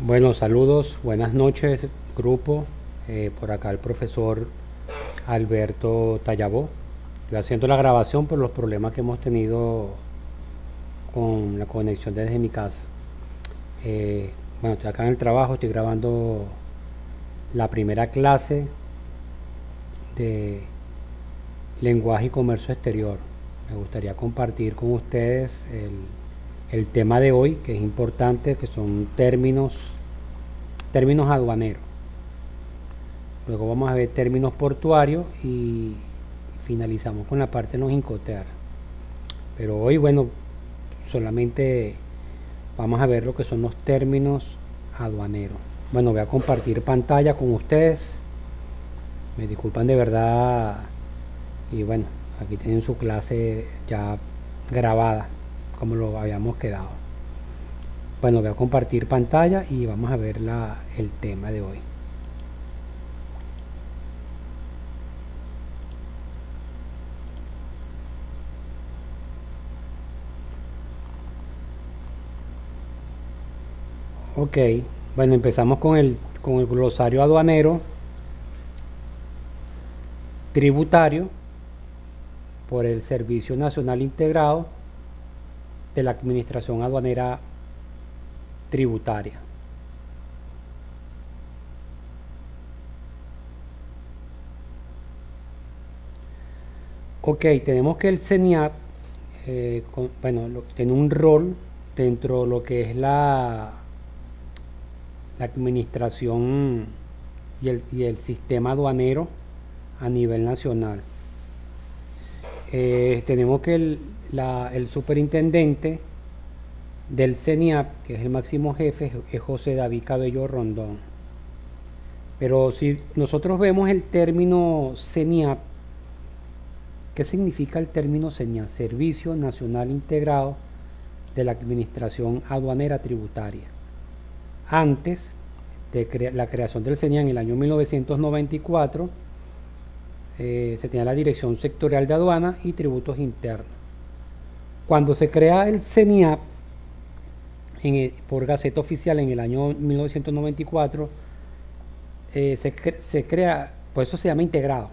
Bueno, saludos, buenas noches, grupo. Por acá el profesor Alberto Tallabó. Estoy haciendo la grabación por los problemas que hemos tenido con la conexión desde mi casa. Eh, bueno, estoy acá en el trabajo, estoy grabando la primera clase de lenguaje y comercio exterior. Me gustaría compartir con ustedes el tema de hoy, que es importante, que son términos aduaneros. Luego vamos a ver términos portuarios y finalizamos con la parte de los Incoterms. Pero hoy, bueno, solamente vamos a ver lo que son los términos aduaneros. Bueno, voy a compartir pantalla con ustedes. Me disculpan de verdad. Y bueno, aquí tienen su clase ya grabada, como lo habíamos quedado. Bueno, voy a compartir pantalla y vamos a ver el tema de hoy. Ok, bueno, empezamos con el glosario aduanero tributario por el Servicio Nacional Integrado de la Administración Aduanera Tributaria. Ok, tenemos que el CENIAP, bueno, tiene un rol dentro de lo que es la administración y el sistema aduanero a nivel nacional. Tenemos que el superintendente del CENIAP, que es el máximo jefe, es José David Cabello Rondón. Pero si nosotros vemos el término CENIAP, ¿qué significa el término CENIAP? Servicio Nacional Integrado de la Administración Aduanera Tributaria. Antes de la creación del CENIAP en el año 1994, se tenía la Dirección Sectorial de Aduana y Tributos Internos. Cuando se crea el CENIAP por Gaceta Oficial en el año 1994, se crea, por eso se llama integrado,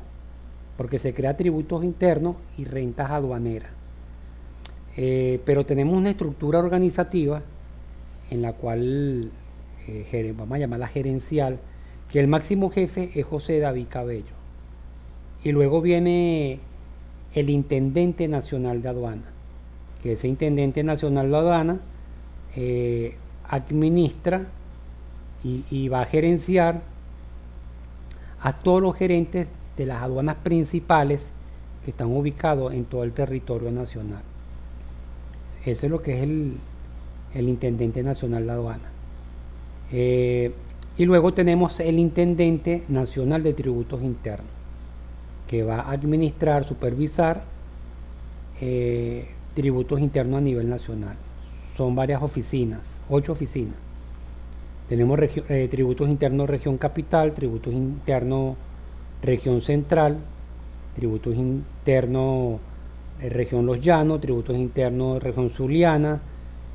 porque se crea tributos internos y rentas aduaneras. Pero tenemos una estructura organizativa en la cual vamos a llamarla gerencial, que el máximo jefe es José David Cabello. Y luego viene el intendente nacional de aduana, que ese intendente nacional de aduana administra y va a gerenciar a todos los gerentes de las aduanas principales que están ubicados en todo el territorio nacional. Eso es lo que es el intendente nacional de aduana. Y luego tenemos el intendente nacional de tributos internos, que va a administrar, supervisar tributos internos a nivel nacional. Son varias oficinas, 8 oficinas. Tenemos tributos internos región capital, tributos internos región central, tributos internos región Los Llanos, tributos internos región Zuliana,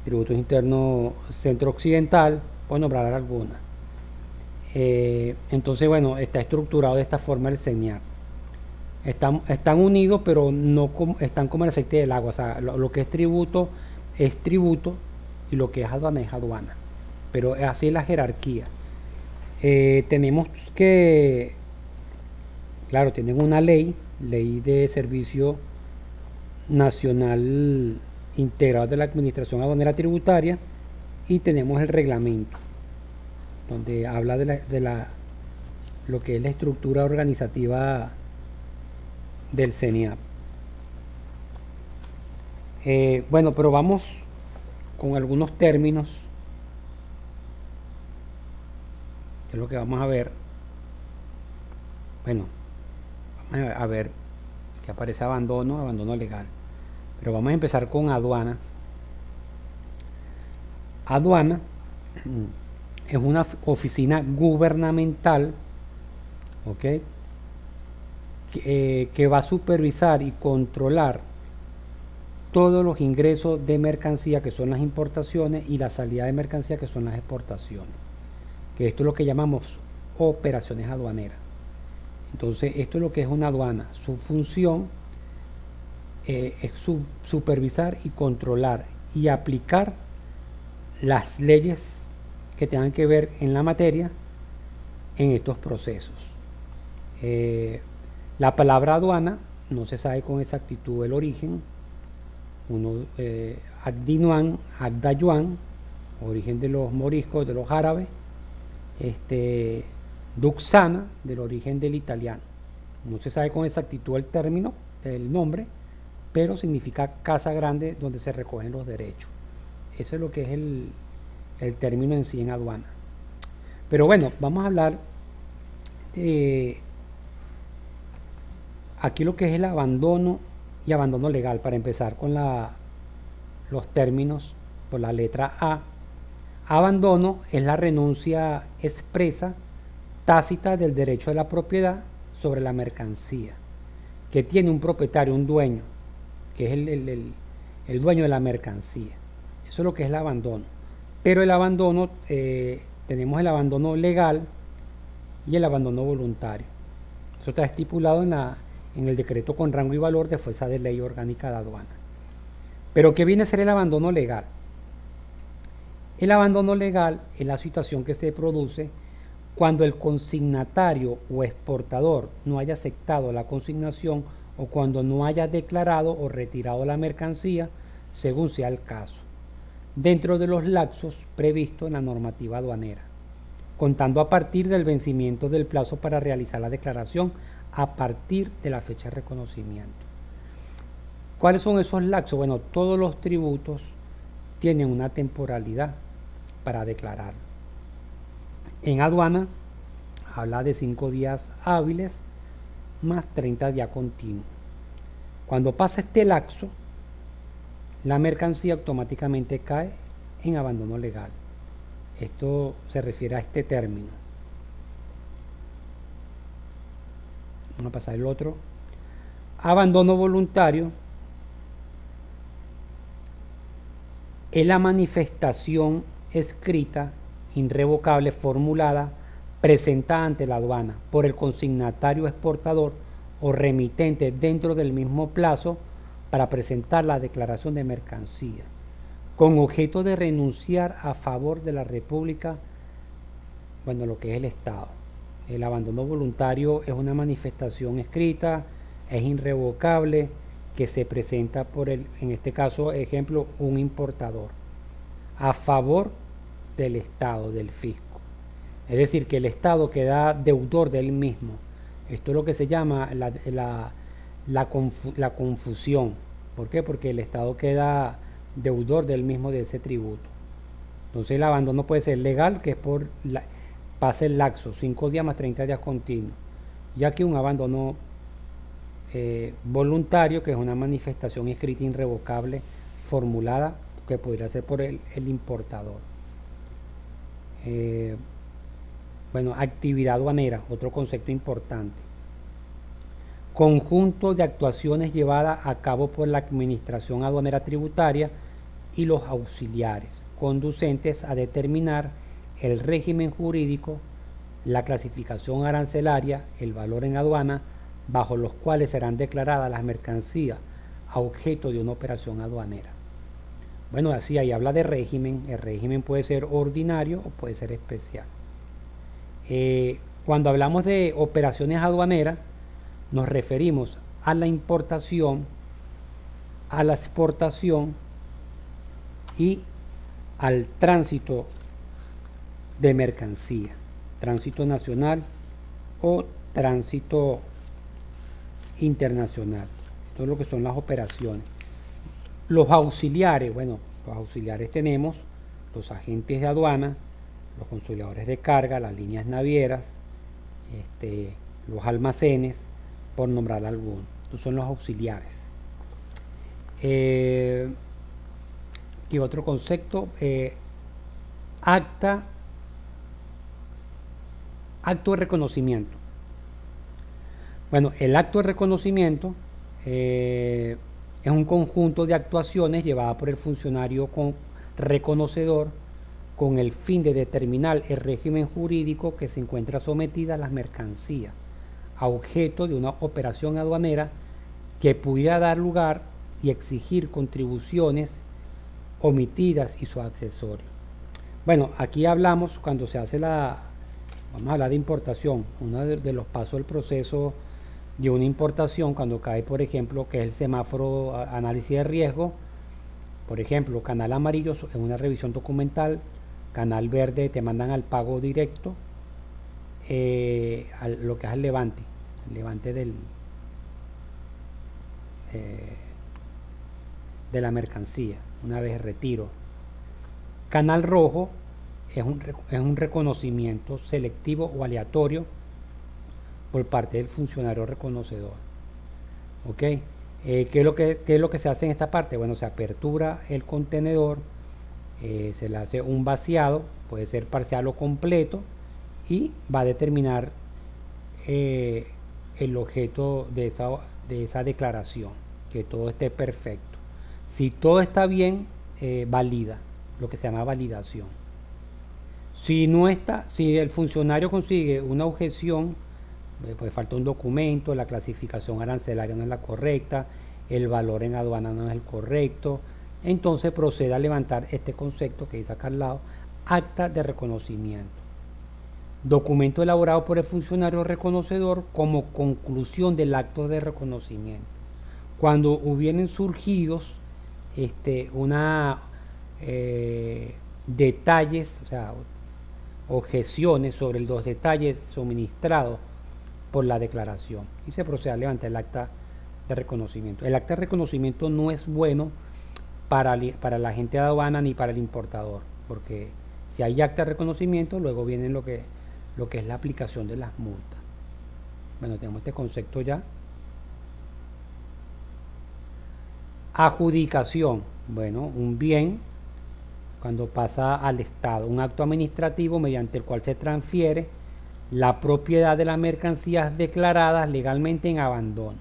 tributos internos centro occidental, por nombrar algunas. Entonces, bueno, está estructurado de esta forma el CENIAP. Están unidos, pero no están como el aceite del agua. O sea, lo que es tributo y lo que es aduana. Pero así es la jerarquía. Tenemos que, claro, tienen una ley de Servicio Nacional Integrado de la Administración Aduanera Tributaria, y tenemos el reglamento, donde habla de lo que es la estructura organizativa del CENIAP. Bueno, pero vamos con algunos términos, que es lo que vamos a ver. Bueno, vamos a ver que aparece abandono legal. Pero vamos a empezar con aduanas. Aduana es una oficina gubernamental, ¿ok? Que va a supervisar y controlar todos los ingresos de mercancía, que son las importaciones, y la salida de mercancía, que son las exportaciones. que esto es lo que llamamos operaciones aduaneras. Entonces, esto es lo que es una aduana. Su función es supervisar y controlar y aplicar las leyes que tengan que ver en la materia en estos procesos. La palabra aduana no se sabe con exactitud el origen. Agdinuan, Agdayuan, origen de los moriscos, de los árabes. Duxana, del origen del italiano. No se sabe con exactitud el término, el nombre, pero significa casa grande donde se recogen los derechos. Eso es lo que es el término en sí en aduana. Pero bueno, vamos a hablar de aquí lo que es el abandono y abandono legal, para empezar con los términos por la letra A. Abandono es la renuncia expresa, tácita del derecho de la propiedad sobre la mercancía, que tiene un propietario, un dueño, que es el dueño de la mercancía. Eso es lo que es el abandono. Pero el abandono, tenemos el abandono legal y el abandono voluntario. Eso está estipulado en el decreto con rango y valor de fuerza de ley orgánica de aduana. Pero ¿qué viene a ser el abandono legal? El abandono legal es la situación que se produce cuando el consignatario o exportador no haya aceptado la consignación o cuando no haya declarado o retirado la mercancía, según sea el caso, dentro de los lapsos previstos en la normativa aduanera, contando a partir del vencimiento del plazo para realizar la declaración a partir de la fecha de reconocimiento. ¿Cuáles son esos lapsos? Bueno, todos los tributos tienen una temporalidad para declarar. En aduana habla de 5 días hábiles más 30 días continuos. Cuando pasa este lapso, la mercancía automáticamente cae en abandono legal. Esto se refiere a este término. Vamos a pasar el otro. Abandono voluntario es la manifestación escrita, irrevocable, formulada, presentada ante la aduana por el consignatario exportador o remitente dentro del mismo plazo para presentar la declaración de mercancía, con objeto de renunciar a favor de la República, bueno, lo que es el Estado. El abandono voluntario es una manifestación escrita, es irrevocable, que se presenta por en este caso, ejemplo, un importador, a favor del Estado, del fisco. Es decir, que el Estado queda deudor de él mismo. Esto es lo que se llama la confusión. ¿Por qué? Porque el Estado queda deudor del mismo de ese tributo. Entonces el abandono puede ser legal, que es por pase el lapso, 5 días más 30 días continuos. Ya que un abandono voluntario, que es una manifestación escrita irrevocable formulada, que podría ser por el importador. Bueno, actividad aduanera, otro concepto importante. Conjunto de actuaciones llevadas a cabo por la Administración Aduanera Tributaria y los auxiliares, conducentes a determinar el régimen jurídico, la clasificación arancelaria, el valor en aduana, bajo los cuales serán declaradas las mercancías a objeto de una operación aduanera. Bueno, así ahí habla de régimen. El régimen puede ser ordinario o puede ser especial. Cuando hablamos de operaciones aduaneras, nos referimos a la importación, a la exportación y al tránsito de mercancía, tránsito nacional o tránsito internacional. Todo lo que son las operaciones. Los auxiliares, bueno, los auxiliares tenemos los agentes de aduana, los controladores de carga, las líneas navieras, los almacenes, por nombrar algunos. Estos son los auxiliares. ¿Qué otro concepto? Acto de reconocimiento. Bueno, el acto de reconocimiento es un conjunto de actuaciones llevadas por el funcionario reconocedor con el fin de determinar el régimen jurídico que se encuentra sometida a las mercancías, a objeto de una operación aduanera que pudiera dar lugar y exigir contribuciones omitidas y sus accesorios. Bueno, aquí hablamos cuando se hace vamos a hablar de importación, uno de los pasos del proceso de una importación, cuando cae, por ejemplo, que es el semáforo análisis de riesgo. Por ejemplo, canal amarillo es una revisión documental, canal verde te mandan al pago directo, lo que es el levante de la mercancía, una vez retiro. Canal rojo es un reconocimiento selectivo o aleatorio por parte del funcionario reconocedor. ¿Ok? ¿Qué es lo que se hace en esta parte? Bueno, se apertura el contenedor, se le hace un vaciado, puede ser parcial o completo, y va a determinar el objeto de esa declaración, que todo esté perfecto. Si todo está bien, valida, lo que se llama validación. Si no está, si el funcionario consigue una objeción, pues falta un documento, la clasificación arancelaria no es la correcta, el valor en aduana no es el correcto, entonces procede a levantar este concepto que dice acá al lado, acta de reconocimiento. Documento elaborado por el funcionario reconocedor como conclusión del acto de reconocimiento. Cuando hubieran surgidos detalles, o sea, objeciones sobre los detalles suministrados por la declaración, y se procede a levantar el acta de reconocimiento. El acta de reconocimiento no es bueno para la agente de aduana ni para el importador, porque si hay acta de reconocimiento, luego viene lo que es la aplicación de las multas. Bueno, tenemos este concepto ya. Adjudicación. Bueno, un bien cuando pasa al Estado, un acto administrativo mediante el cual se transfiere la propiedad de las mercancías declaradas legalmente en abandono.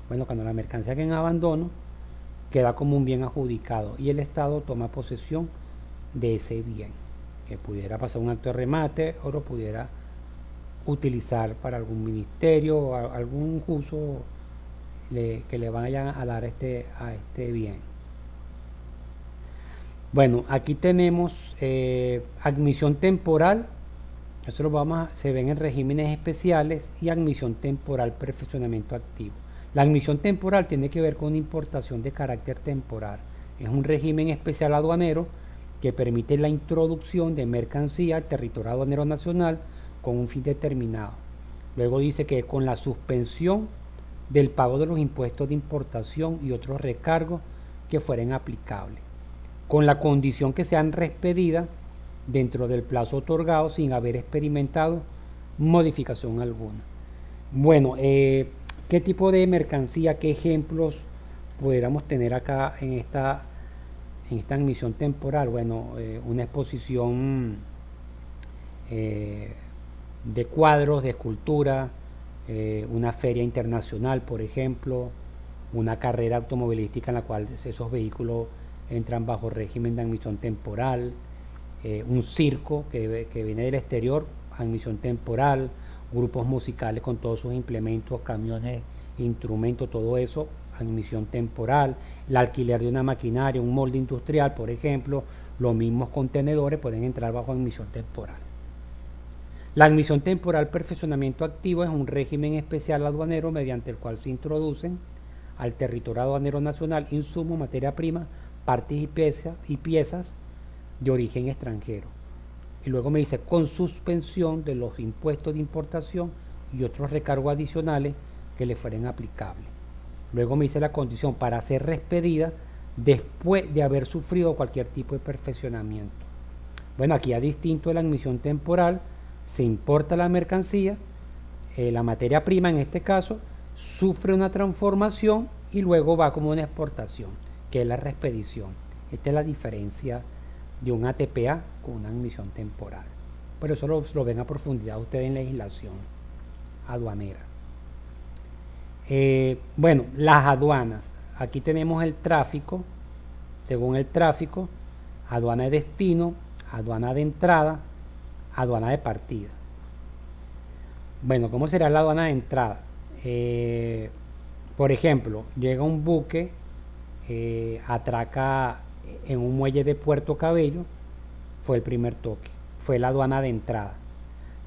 Bueno, cuando la mercancía queda en abandono, queda como un bien adjudicado y el Estado toma posesión de ese bien, que pudiera pasar un acto de remate o lo pudiera utilizar para algún ministerio o algún uso que le vayan a dar a este bien. Bueno, aquí tenemos admisión temporal. Eso se ven en regímenes especiales, y admisión temporal, perfeccionamiento activo. La admisión temporal tiene que ver con importación de carácter temporal. Es un régimen especial aduanero que permite la introducción de mercancía al territorio aduanero nacional con un fin determinado. Luego dice que con la suspensión del pago de los impuestos de importación y otros recargos que fueren aplicables, con la condición que sean expedidas dentro del plazo otorgado sin haber experimentado modificación alguna. Bueno, ¿qué tipo de mercancía, qué ejemplos pudiéramos tener acá en esta admisión temporal? Bueno, una exposición de cuadros, de escultura, una feria internacional, por ejemplo, una carrera automovilística en la cual esos vehículos entran bajo régimen de admisión temporal, un circo que viene del exterior, admisión temporal, grupos musicales con todos sus implementos, camiones, instrumentos, todo eso, admisión temporal, el alquiler de una maquinaria, un molde industrial, por ejemplo, los mismos contenedores pueden entrar bajo admisión temporal. La admisión temporal perfeccionamiento activo es un régimen especial aduanero mediante el cual se introducen al territorio aduanero nacional insumos, materia prima, partes y piezas de origen extranjero. Y luego me dice con suspensión de los impuestos de importación y otros recargos adicionales que le fueren aplicables. Luego me dice la condición para ser expedida después de haber sufrido cualquier tipo de perfeccionamiento. Bueno, aquí a distinto de la admisión temporal, se importa la mercancía, la materia prima en este caso, sufre una transformación y luego va como una exportación, que es la reexpedición. Esta es la diferencia de un ATPA con una admisión temporal. Por eso lo ven a profundidad ustedes en legislación aduanera. Bueno, las aduanas. Aquí tenemos el tráfico. Según el tráfico, aduana de destino, aduana de entrada, aduana de partida. Bueno, ¿cómo será la aduana de entrada? Por ejemplo, llega un buque, atraca en un muelle de Puerto Cabello, fue el primer toque, fue la aduana de entrada.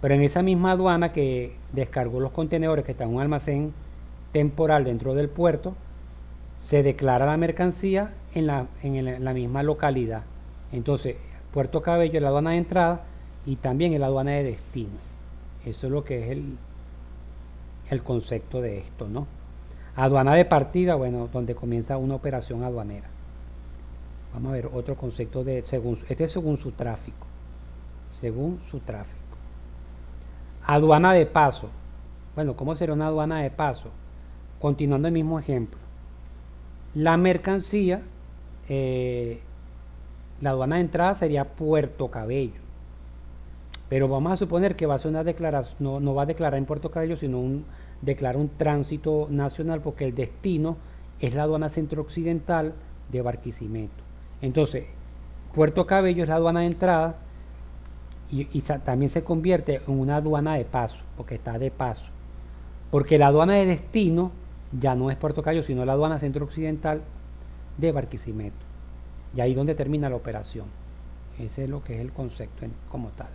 Pero en esa misma aduana que descargó los contenedores que están en un almacén temporal dentro del puerto, se declara la mercancía en la misma localidad. Entonces, Puerto Cabello es la aduana de entrada y también es la aduana de destino. Eso es lo que es el concepto de esto, ¿no? Aduana de partida, bueno, donde comienza una operación aduanera. Vamos a ver otro concepto de este es según su tráfico. Según su tráfico. Aduana de paso. Bueno, ¿cómo será una aduana de paso? Continuando el mismo ejemplo. La mercancía, la aduana de entrada sería Puerto Cabello. Pero vamos a suponer que va a ser una declaración, no va a declarar en Puerto Cabello, sino declara un tránsito nacional porque el destino es la aduana centro-occidental de Barquisimeto. Entonces, Puerto Cabello es la aduana de entrada y también se convierte en una aduana de paso, porque está de paso. Porque la aduana de destino ya no es Puerto Cabello, sino la aduana centro-occidental de Barquisimeto. Y ahí es donde termina la operación. Ese es lo que es el concepto como tal.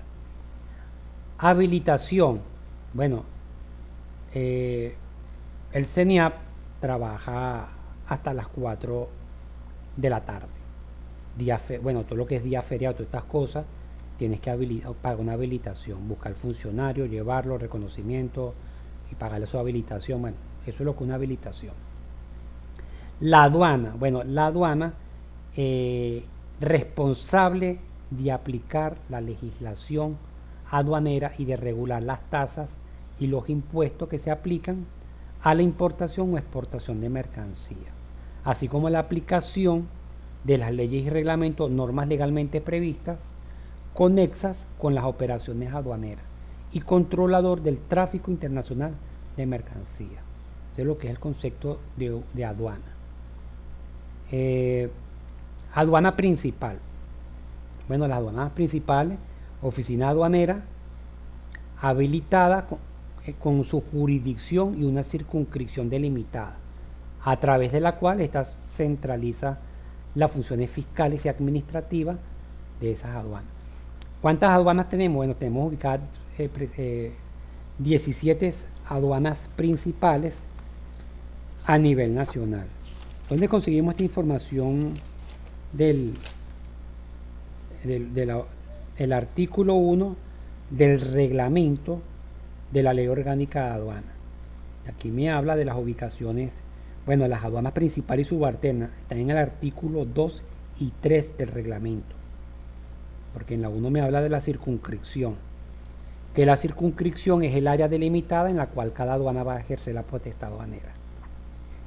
Habilitación. Bueno, el CENIAP trabaja hasta las 4 de la tarde. Bueno, todo lo que es día feriado, todas estas cosas, tienes que pagar una habilitación, buscar el funcionario, llevarlo, reconocimiento y pagarle su habilitación. Bueno, eso es lo que es una habilitación. La aduana, bueno, la aduana responsable de aplicar la legislación aduanera y de regular las tasas y los impuestos que se aplican a la importación o exportación de mercancía, así como la aplicación de las leyes y reglamentos, normas legalmente previstas, conexas con las operaciones aduaneras y controlador del tráfico internacional de mercancía. Eso es lo que es el concepto de aduana. Aduana principal. Bueno, las aduanas principales, oficina aduanera habilitada con su jurisdicción y una circunscripción delimitada, a través de la cual esta centraliza las funciones fiscales y administrativas de esas aduanas. ¿Cuántas aduanas tenemos? Bueno, tenemos ubicadas 17 aduanas principales a nivel nacional. ¿Dónde conseguimos esta información del artículo 1 del reglamento de la Ley Orgánica de Aduana? Aquí me habla de las ubicaciones, bueno, las aduanas principales y subalternas están en el artículo 2 y 3 del reglamento, porque en la 1 me habla de la circunscripción, que la circunscripción es el área delimitada en la cual cada aduana va a ejercer la potestad aduanera.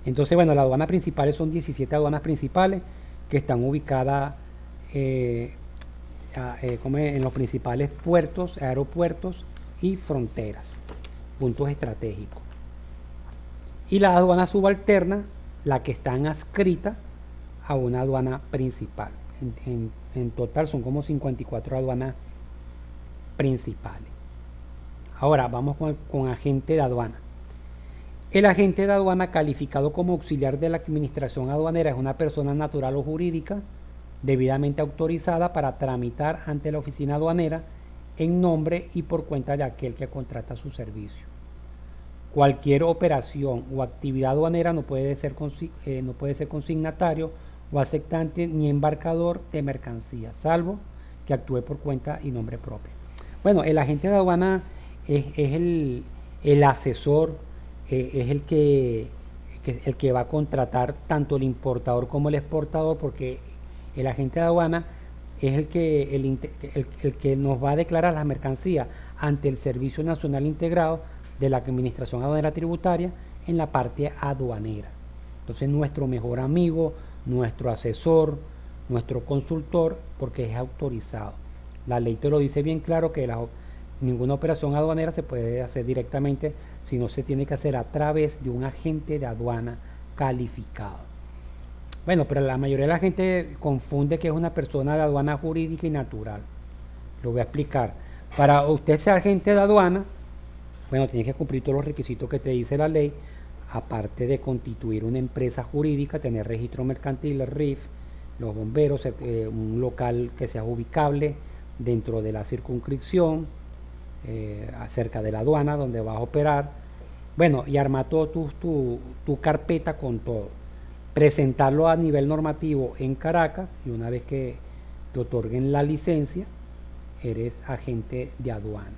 Entonces, bueno, las aduanas principales son 17 aduanas principales que están ubicadas en los principales puertos, aeropuertos y fronteras, puntos estratégicos. Y las aduanas subalternas, las que están adscritas a una aduana principal. En total son como 54 aduanas principales. Ahora vamos con agente de aduana. El agente de aduana calificado como auxiliar de la administración aduanera es una persona natural o jurídica debidamente autorizada para tramitar ante la oficina aduanera en nombre y por cuenta de aquel que contrata su servicio. Cualquier operación o actividad aduanera no puede ser consignatario o aceptante ni embarcador de mercancías, salvo que actúe por cuenta y nombre propio. Bueno, el agente de aduana es el asesor, es el que va a contratar tanto el importador como el exportador, porque el agente de aduana es el que nos va a declarar las mercancías ante el Servicio Nacional Integrado de la Administración Aduanera Tributaria en la parte aduanera. Entonces, nuestro mejor amigo, nuestro asesor, nuestro consultor, porque es autorizado. La ley te lo dice bien claro que ninguna operación aduanera se puede hacer directamente, sino se tiene que hacer a través de un agente de aduana calificado. Bueno, pero la mayoría de la gente confunde que es una persona de aduana jurídica y natural. Lo voy a explicar. Para usted ser agente de aduana, bueno, tiene que cumplir todos los requisitos que te dice la ley, aparte de constituir una empresa jurídica, tener registro mercantil, el RIF, los bomberos, un local que sea ubicable dentro de la circunscripción, cerca de la aduana donde vas a operar. Bueno, y armar todo tu carpeta con todo. Presentarlo a nivel normativo en Caracas y una vez que te otorguen la licencia, eres agente de aduana.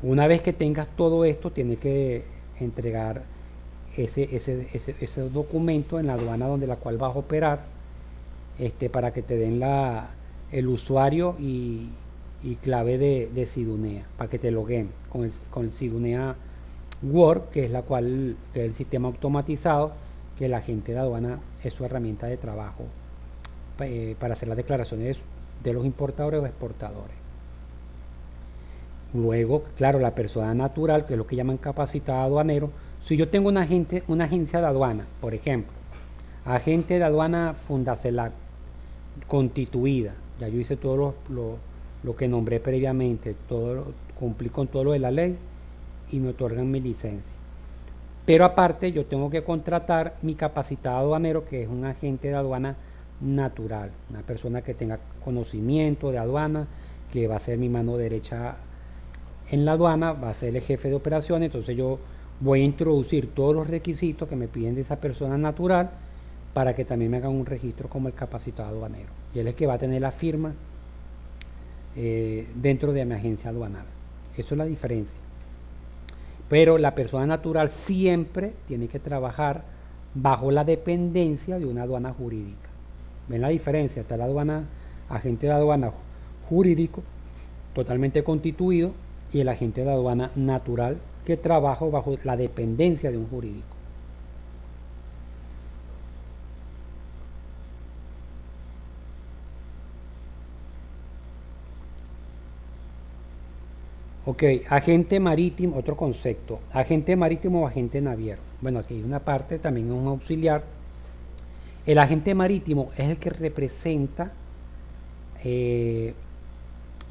Una vez que tengas todo esto, tienes que entregar ese documento en la aduana donde la cual vas a operar, para que te den el usuario y clave de Sidunea, para que te loguen con el Sidunea Word, que es que es el sistema automatizado, que el agente de aduana es su herramienta de trabajo para hacer las declaraciones de los importadores o exportadores. Luego, claro, la persona natural, que es lo que llaman capacitado aduanero. Si yo tengo una agencia de aduana, por ejemplo, agente de aduana Fundacelac, constituida, ya yo hice todo lo que nombré previamente, cumplí con todo lo de la ley y me otorgan mi licencia. Pero aparte yo tengo que contratar mi capacitado aduanero, que es un agente de aduana natural, una persona que tenga conocimiento de aduana, que va a ser mi mano derecha en la aduana, va a ser el jefe de operaciones. Entonces yo voy a introducir todos los requisitos que me piden de esa persona natural para que también me hagan un registro como el capacitado aduanero. Y él es el que va a tener la firma dentro de mi agencia aduanal. Eso es la diferencia. Pero la persona natural siempre tiene que trabajar bajo la dependencia de una aduana jurídica. ¿Ven la diferencia? Está la aduana, agente de aduana jurídico, totalmente constituido, y el agente de aduana natural, que trabaja bajo la dependencia de un jurídico. Ok, agente marítimo, otro concepto. Agente marítimo o agente naviero. Bueno, aquí hay una parte, también es un auxiliar. El agente marítimo es el que representa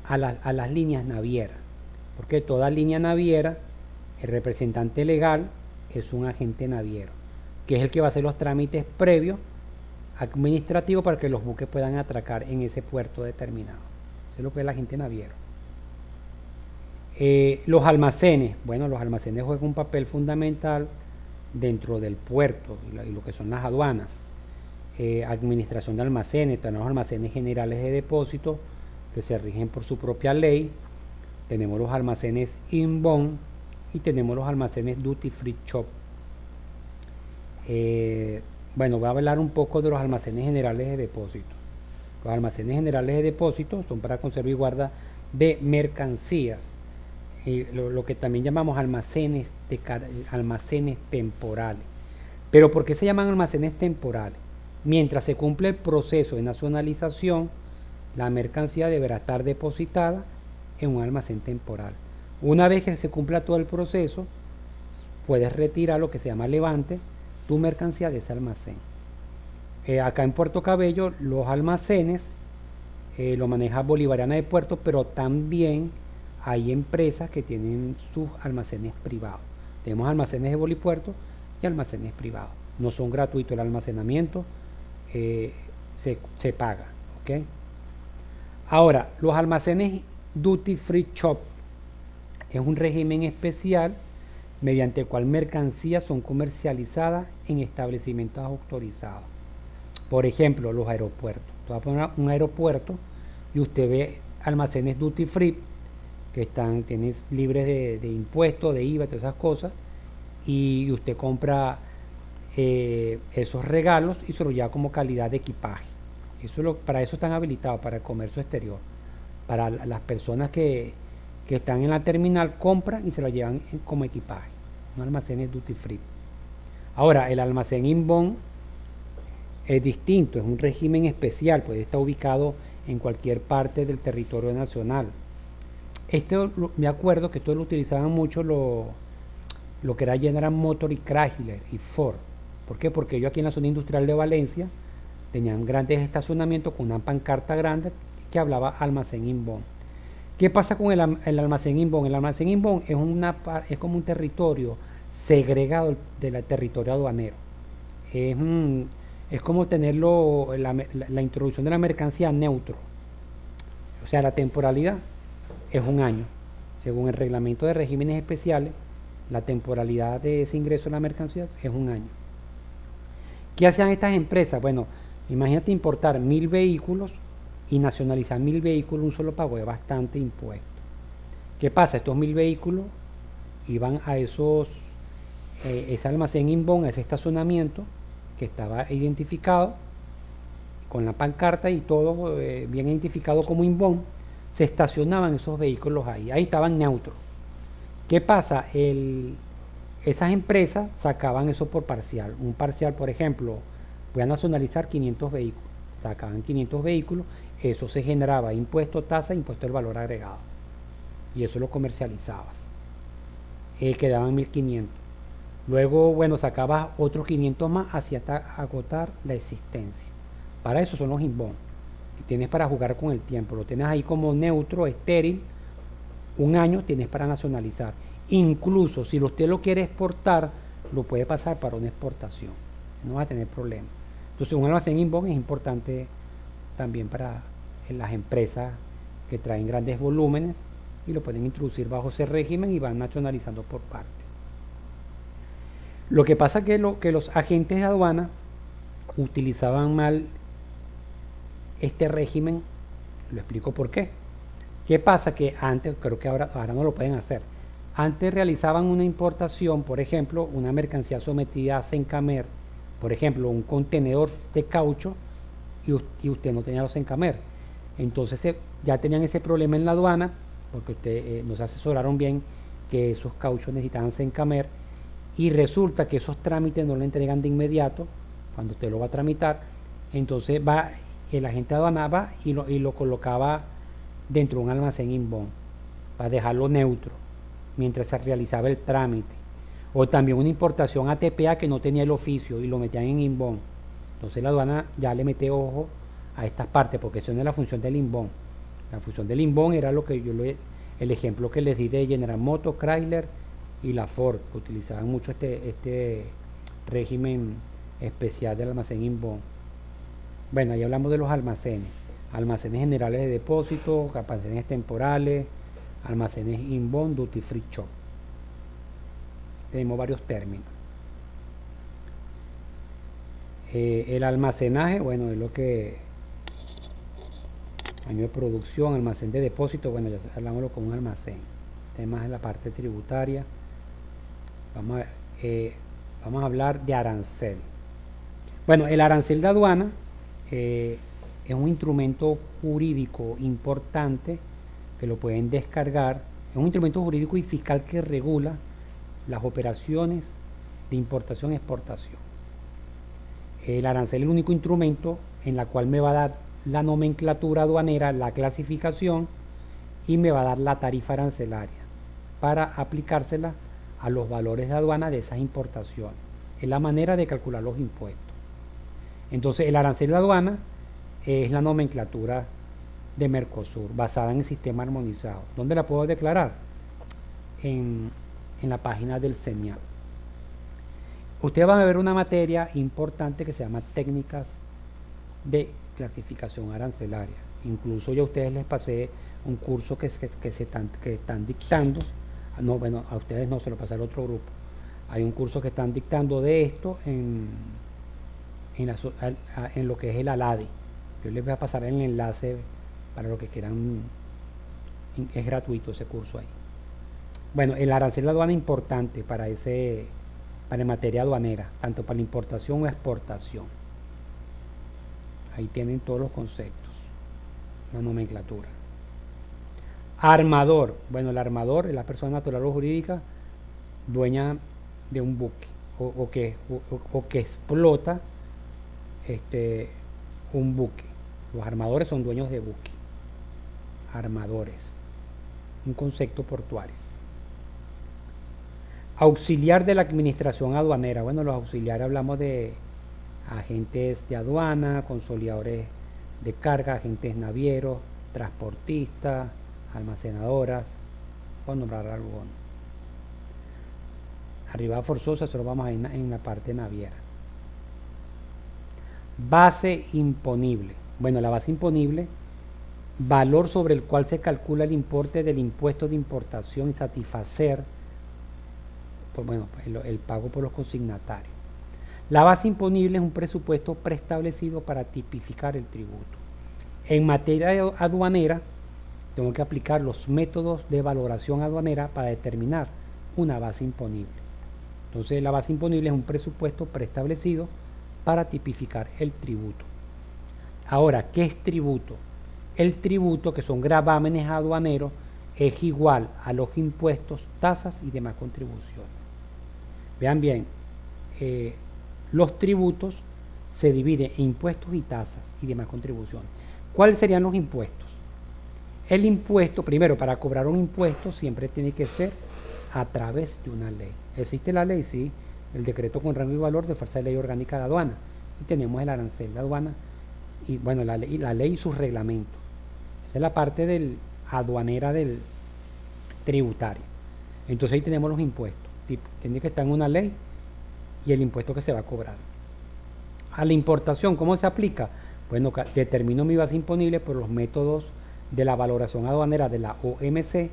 a las líneas navieras. Porque toda línea naviera, el representante legal es un agente naviero, que es el que va a hacer los trámites previos administrativos para que los buques puedan atracar en ese puerto determinado. Eso es lo que es el agente naviero. Los almacenes, bueno, los almacenes juegan un papel fundamental dentro del puerto y lo que son las aduanas. Administración de almacenes, tenemos almacenes generales de depósito que se rigen por su propia ley. Tenemos los almacenes inbound y tenemos los almacenes duty free shop. Bueno, voy a hablar un poco de los almacenes generales de depósito. Los almacenes generales de depósito son para conserva y guarda de mercancías. Lo que también llamamos almacenes temporales. Pero ¿por qué se llaman almacenes temporales? Mientras se cumple el proceso de nacionalización, la mercancía deberá estar depositada en un almacén temporal. Una vez que se cumpla todo el proceso, puedes retirar lo que se llama levante, tu mercancía de ese almacén. Acá en Puerto Cabello, los almacenes lo maneja Bolivariana de Puerto, pero también hay empresas que tienen sus almacenes privados. Tenemos almacenes de Bolipuerto y almacenes privados. No son gratuitos el almacenamiento, se paga. ¿Okay? Ahora, los almacenes Duty Free Shop es un régimen especial mediante el cual mercancías son comercializadas en establecimientos autorizados. Por ejemplo, los aeropuertos. Usted va a poner un aeropuerto y usted ve almacenes Duty Free que tienen libres de impuestos, de IVA, todas esas cosas, y usted compra esos regalos y se lo lleva como calidad de equipaje. Para eso están habilitados, para el comercio exterior. Para las personas que están en la terminal, compran y se lo llevan como equipaje. Un almacén es duty free. Ahora, el almacén inbound es distinto, es un régimen especial, puede estar ubicado en cualquier parte del territorio nacional. Me acuerdo que esto lo utilizaban mucho lo que era General Motors y Chrysler y Ford. ¿Por qué? Porque ellos aquí en la zona industrial de Valencia tenían grandes estacionamientos con una pancarta grande que hablaba almacén inbound. ¿Qué pasa con el almacén inbound? El almacén inbound es como un territorio segregado del territorio aduanero. Es, es como tenerlo, la introducción de la mercancía neutro. O sea, la temporalidad es un año. Según el reglamento de regímenes especiales, la temporalidad de ese ingreso de la mercancía es un año. ¿Qué hacían estas empresas? Bueno, imagínate importar 1000 vehículos y nacionalizar 1000 vehículos un solo pago, es bastante impuesto. ¿Qué pasa? Estos 1000 vehículos iban a ese almacén inbound, a ese estacionamiento que estaba identificado con la pancarta y todo bien identificado como inbound. Se estacionaban esos vehículos ahí estaban neutros. ¿Qué pasa? Esas empresas sacaban eso por parcial. Un parcial, por ejemplo, voy a nacionalizar 500 vehículos. Sacaban 500 vehículos, eso se generaba impuesto, tasa, impuesto del valor agregado. Y eso lo comercializabas. Quedaban 1500. Luego, bueno, sacabas otros 500 más hasta agotar la existencia. Para eso son los inbound. Y tienes para jugar con el tiempo. Lo tienes ahí como neutro, estéril. Un año tienes para nacionalizar. Incluso si usted lo quiere exportar, lo puede pasar para una exportación. No va a tener problema. Entonces un almacén inbound es importante también para las empresas que traen grandes volúmenes y lo pueden introducir bajo ese régimen y van nacionalizando por parte. Lo que pasa es que los agentes de aduana utilizaban mal este régimen. Lo explico por qué. ¿Qué pasa? Que antes, creo que ahora no lo pueden hacer. Antes realizaban una importación, por ejemplo, una mercancía sometida a Sencamer, por ejemplo, un contenedor de caucho, y usted no tenía los Sencamer. Entonces ya tenían ese problema en la aduana, porque nos asesoraron bien que esos cauchos necesitaban Sencamer, y resulta que esos trámites no lo entregan de inmediato, cuando usted lo va a tramitar. Entonces el agente de aduana va y lo colocaba dentro de un almacén inbound para dejarlo neutro mientras se realizaba el trámite. O también una importación a TPA que no tenía el oficio y lo metían en inbound. Entonces la aduana ya le mete ojo a estas partes, porque eso no es la función del inbound. La función del inbound era lo que el ejemplo que les di de General Motors, Chrysler y la Ford, que utilizaban mucho este régimen especial del almacén inbound. Bueno, ahí hablamos de los almacenes. Almacenes generales de depósito, almacenes temporales, almacenes inbound, duty free shop. Tenemos varios términos. El almacenaje, bueno, es lo que año de producción, almacén de depósito, bueno, ya hablamos con un almacén. Temas de la parte tributaria. Vamos a hablar de arancel. Bueno, el arancel de aduana es un instrumento jurídico importante que lo pueden descargar. Es un instrumento jurídico y fiscal que regula las operaciones de importación y exportación. El arancel es el único instrumento en la cual me va a dar la nomenclatura aduanera, la clasificación, y me va a dar la tarifa arancelaria para aplicársela a los valores de aduana de esas importaciones. Es la manera de calcular los impuestos. Entonces el arancel de aduana es la nomenclatura de Mercosur basada en el sistema armonizado. ¿Dónde la puedo declarar? En la página del CENIAP. Ustedes van a ver una materia importante que se llama técnicas de clasificación arancelaria. Incluso yo a ustedes les pasé un curso que están dictando. No, bueno, a ustedes no, se lo pasé al otro grupo. Hay un curso que están dictando de esto en lo que es el ALADI. Yo les voy a pasar el enlace para los que quieran. Es gratuito ese curso ahí. Bueno, el arancel de aduana es importante para materia aduanera, tanto para la importación o exportación. Ahí tienen todos los conceptos, la nomenclatura. Armador. Bueno, el armador es la persona natural o jurídica dueña de un buque o que explota un buque. Los armadores son dueños de buque. Armadores. Un concepto portuario. Auxiliar de la administración aduanera. Bueno, los auxiliares hablamos de agentes de aduana, consolidadores de carga, agentes navieros, transportistas, almacenadoras, por nombrar algo. Arribada forzosa, solo vamos a ir en la parte naviera. Base imponible. Bueno, la base imponible, valor sobre el cual se calcula el importe del impuesto de importación y satisfacer pues, bueno, el pago por los consignatarios. La base imponible es un presupuesto preestablecido para tipificar el tributo. En materia aduanera, tengo que aplicar los métodos de valoración aduanera para determinar una base imponible. Entonces, la base imponible es un presupuesto preestablecido para tipificar el tributo. Ahora, ¿qué es tributo? El tributo, que son gravámenes aduaneros, es igual a los impuestos, tasas y demás contribuciones. Vean bien, los tributos se dividen en impuestos y tasas y demás contribuciones. ¿Cuáles serían los impuestos? El impuesto, primero, para cobrar un impuesto siempre tiene que ser a través de una ley. ¿Existe la ley? Sí, el decreto con rango y valor de fuerza de ley orgánica de aduana. Y tenemos el arancel de aduana y bueno, la ley y sus reglamentos. Esa es la parte del aduanera del tributario. Entonces ahí tenemos los impuestos. Tiene que estar en una ley y el impuesto que se va a cobrar. A la importación, ¿cómo se aplica? Bueno, determino mi base imponible por los métodos de la valoración aduanera de la OMC,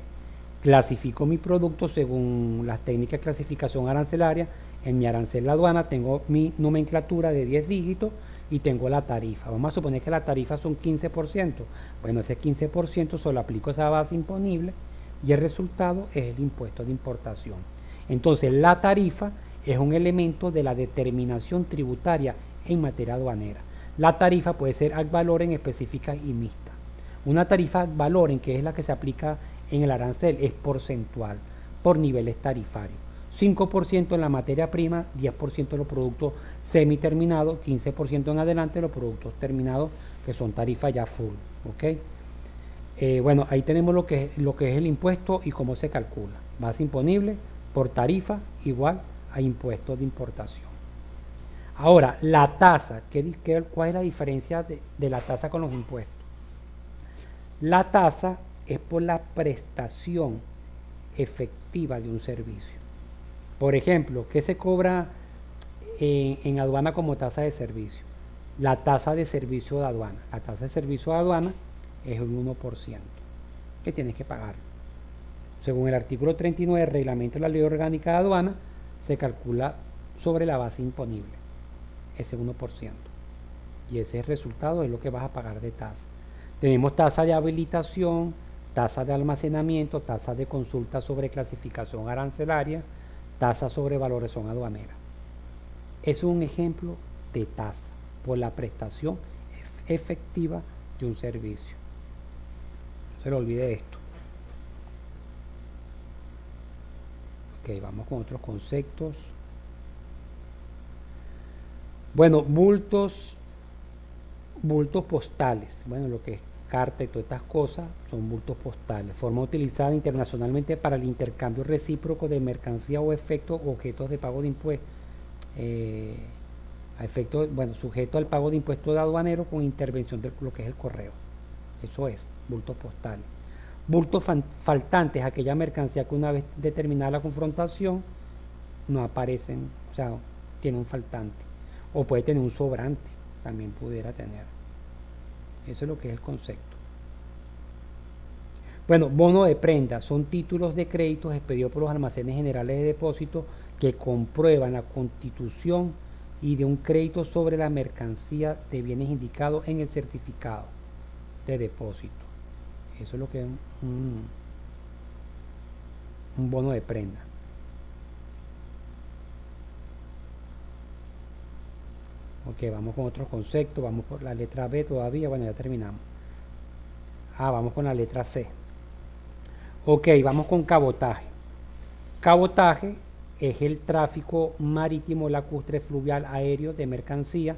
clasifico mi producto según las técnicas de clasificación arancelaria. En mi arancel de aduana tengo mi nomenclatura de 10 dígitos y tengo la tarifa. Vamos a suponer que la tarifa son 15%. Bueno, ese 15% solo aplico esa base imponible y el resultado es el impuesto de importación. Entonces, la tarifa es un elemento de la determinación tributaria en materia aduanera. La tarifa puede ser ad valorem específica y mixta. Una tarifa ad valorem, que es la que se aplica en el arancel, es porcentual, por niveles tarifarios. 5% en la materia prima, 10% en los productos semiterminados, 15% en adelante los productos terminados, que son tarifas ya full. ¿Okay? Bueno, ahí tenemos lo que es el impuesto y cómo se calcula. Base imponible por tarifa igual a impuesto de importación. Ahora, la tasa, ¿cuál es la diferencia de la tasa con los impuestos? La tasa es por la prestación efectiva de un servicio. Por ejemplo, ¿qué se cobra en aduana como tasa de servicio? La tasa de servicio de aduana. La tasa de servicio de aduana es un 1% que tienes que pagar. Según el artículo 39 del reglamento de la ley orgánica de aduana, se calcula sobre la base imponible, ese 1%. Y ese resultado es lo que vas a pagar de tasa. Tenemos tasa de habilitación, tasa de almacenamiento, tasa de consulta sobre clasificación arancelaria, tasa sobre valoración aduanera. Es un ejemplo de tasa por la prestación efectiva de un servicio. No se le olvide esto. Ok, vamos con otros conceptos. Bueno, bultos postales. Bueno, lo que es carta y todas estas cosas son bultos postales. Forma utilizada internacionalmente para el intercambio recíproco de mercancía o efectos o objetos de pago de impuestos. Sujeto al pago de impuestos de aduanero con intervención de lo que es el correo. Eso es, bultos postales. Bultos faltantes, aquella mercancía que una vez determinada la confrontación no aparecen, o sea, tiene un faltante. O puede tener un sobrante, también pudiera tener. Eso es lo que es el concepto. Bueno, bono de prenda son títulos de créditos expedidos por los almacenes generales de depósito que comprueban la constitución y de un crédito sobre la mercancía de bienes indicados en el certificado de depósito. Eso es lo que es un bono de prenda. Ok, vamos con otros conceptos, vamos por la letra B todavía, bueno, ya terminamos. Vamos con la letra C. Ok, vamos con cabotaje. Cabotaje es el tráfico marítimo, lacustre, fluvial, aéreo de mercancía,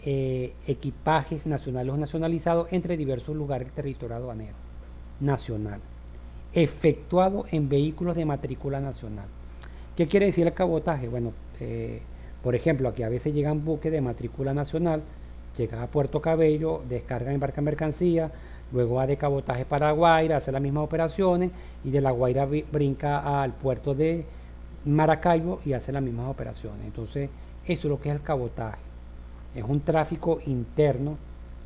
equipajes nacionales o nacionalizados entre diversos lugares del territorio aduanero nacional, efectuado en vehículos de matrícula nacional. ¿Qué quiere decir el cabotaje? Bueno, por ejemplo, aquí a veces llegan buques de matrícula nacional, llegan a Puerto Cabello, descargan, embarcan mercancía, Luego va de cabotaje para La Guaira, hace las mismas operaciones y de La Guaira brinca al puerto de Maracaibo y hace las mismas operaciones. Entonces, eso es lo que es el cabotaje. Es un tráfico interno,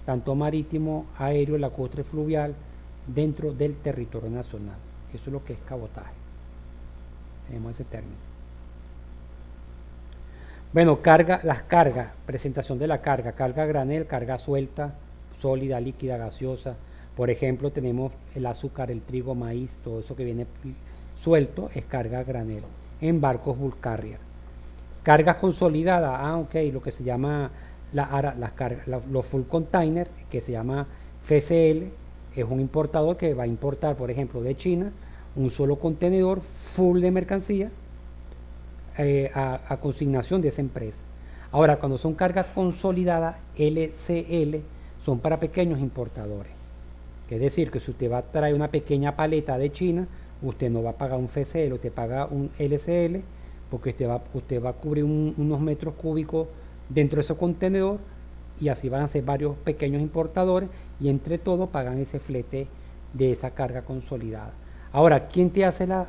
tanto marítimo, aéreo, lacustre, fluvial, dentro del territorio nacional. Eso es lo que es cabotaje. Tenemos ese término. Bueno, las cargas, presentación de la carga a granel, carga suelta, sólida, líquida, gaseosa. Por ejemplo, tenemos el azúcar, el trigo, maíz, todo eso que viene suelto es carga a granel en barcos bulk carrier. Cargas consolidadas, ok, lo que se llama los full container, que se llama FCL, es un importador que va a importar, por ejemplo, de China, un solo contenedor full de mercancía a consignación de esa empresa. Ahora, cuando son cargas consolidadas, LCL, son para pequeños importadores. Es decir, que si usted va a traer una pequeña paleta de China, usted no va a pagar un FCL, usted paga un LCL, porque usted va a cubrir unos metros cúbicos dentro de ese contenedor, y así van a ser varios pequeños importadores, y entre todos pagan ese flete de esa carga consolidada. Ahora, ¿quién te hace la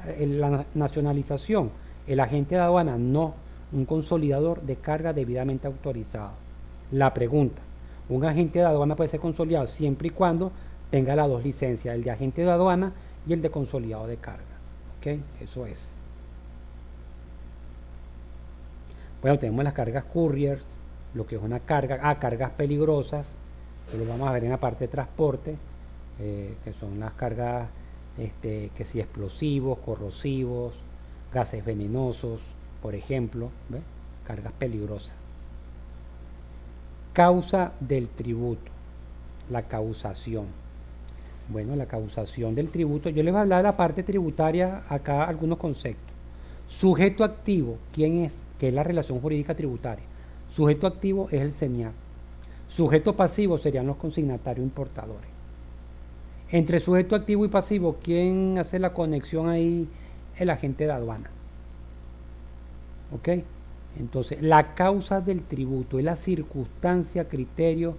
nacionalización? El agente de aduana, no, un consolidador de carga debidamente autorizado. La pregunta, un agente de aduana puede ser consolidado siempre y cuando tenga las dos licencias, el de agente de aduana y el de consolidado de carga. ¿Ok? Eso es. Bueno, tenemos las cargas couriers, lo que es una carga, cargas peligrosas, que lo vamos a ver en la parte de transporte, que son las cargas, que si explosivos, corrosivos, gases venenosos, por ejemplo, ¿ve? Cargas peligrosas. Causa del tributo, la causación. Bueno, la causación del tributo, yo les voy a hablar de la parte tributaria, acá algunos conceptos. Sujeto activo, ¿quién es? Que es la relación jurídica tributaria. Sujeto activo es el CENIAC. Sujeto pasivo serían los consignatarios importadores. Entre sujeto activo y pasivo, ¿quién hace la conexión ahí? El agente de aduana. ¿Ok? Entonces, la causa del tributo es la circunstancia, criterio,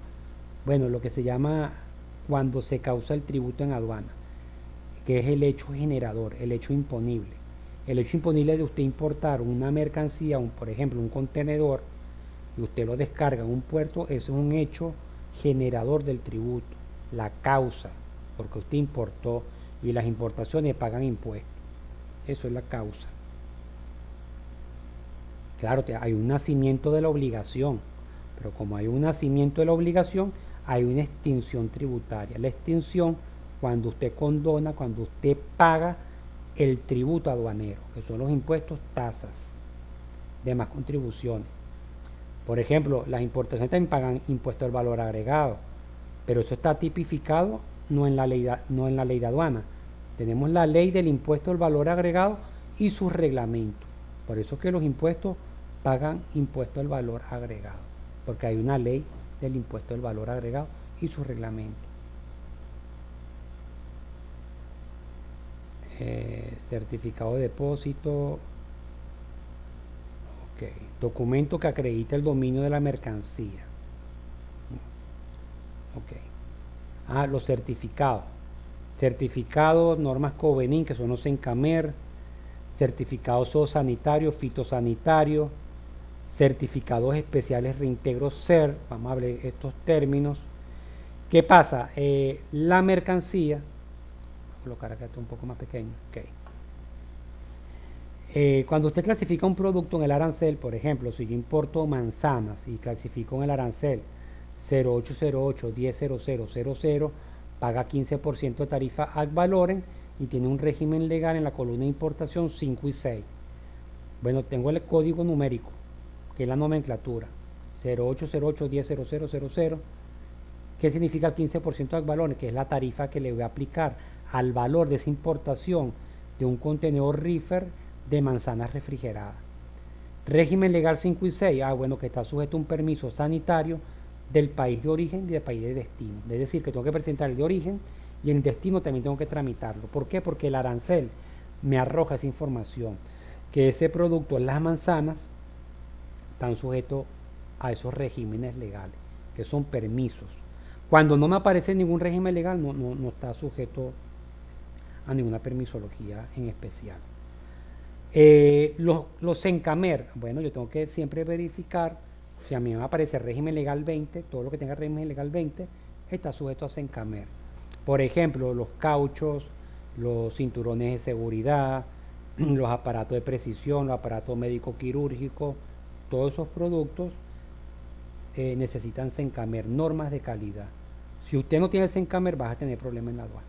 bueno, lo que se llama cuando se causa el tributo en aduana, que es el hecho generador, el hecho imponible. El hecho imponible de usted importar una mercancía, por ejemplo, un contenedor, y usted lo descarga en un puerto, eso es un hecho generador del tributo, la causa, porque usted importó y las importaciones pagan impuestos. Eso es la causa. Claro, hay un nacimiento de la obligación, pero como hay un nacimiento de la obligación, hay una extinción tributaria. La extinción, cuando usted condona, cuando usted paga el tributo aduanero, que son los impuestos, tasas, demás contribuciones. Por ejemplo, las importaciones también pagan impuesto al valor agregado, pero eso está tipificado no en la ley de aduana. Tenemos la ley del impuesto al valor agregado y sus reglamentos. Por eso es que los impuestos pagan impuesto al valor agregado, porque hay una ley del impuesto al valor agregado y sus reglamentos. Certificado de depósito. Ok. Documento que acredita el dominio de la mercancía. Ok. Los certificados. Certificados, normas Covenin, que son los Sencamer, certificados zoosanitarios, fitosanitarios, certificados especiales reintegro CER, vamos a hablar de estos términos. ¿Qué pasa? La mercancía, voy a colocar acá esto un poco más pequeño, okay. Cuando usted clasifica un producto en el arancel, por ejemplo, si yo importo manzanas y clasifico en el arancel 0808 100000, paga 15% de tarifa ad valorem y tiene un régimen legal en la columna de importación 5 y 6. Bueno, tengo el código numérico, que es la nomenclatura, 0808 100000. ¿Qué significa el 15% ad valorem? Que es la tarifa que le voy a aplicar al valor de esa importación de un contenedor reefer de manzanas refrigeradas. Régimen legal 5 y 6, bueno, que está sujeto a un permiso sanitario del país de origen y del país de destino. Es decir, que tengo que presentar el de origen y el destino también tengo que tramitarlo. ¿Por qué? Porque el arancel me arroja esa información, que ese producto, las manzanas, están sujetos a esos regímenes legales, que son permisos. Cuando no me aparece ningún régimen legal, no está sujeto a ninguna permisología en especial. Los Sencamer, bueno, yo tengo que siempre verificar si a mí me aparece régimen legal 20, todo lo que tenga régimen legal 20 está sujeto a Sencamer. Por ejemplo, los cauchos, los cinturones de seguridad, los aparatos de precisión, los aparatos médico-quirúrgicos, todos esos productos necesitan Sencamer, normas de calidad. Si usted no tiene Sencamer, vas a tener problemas en la aduana.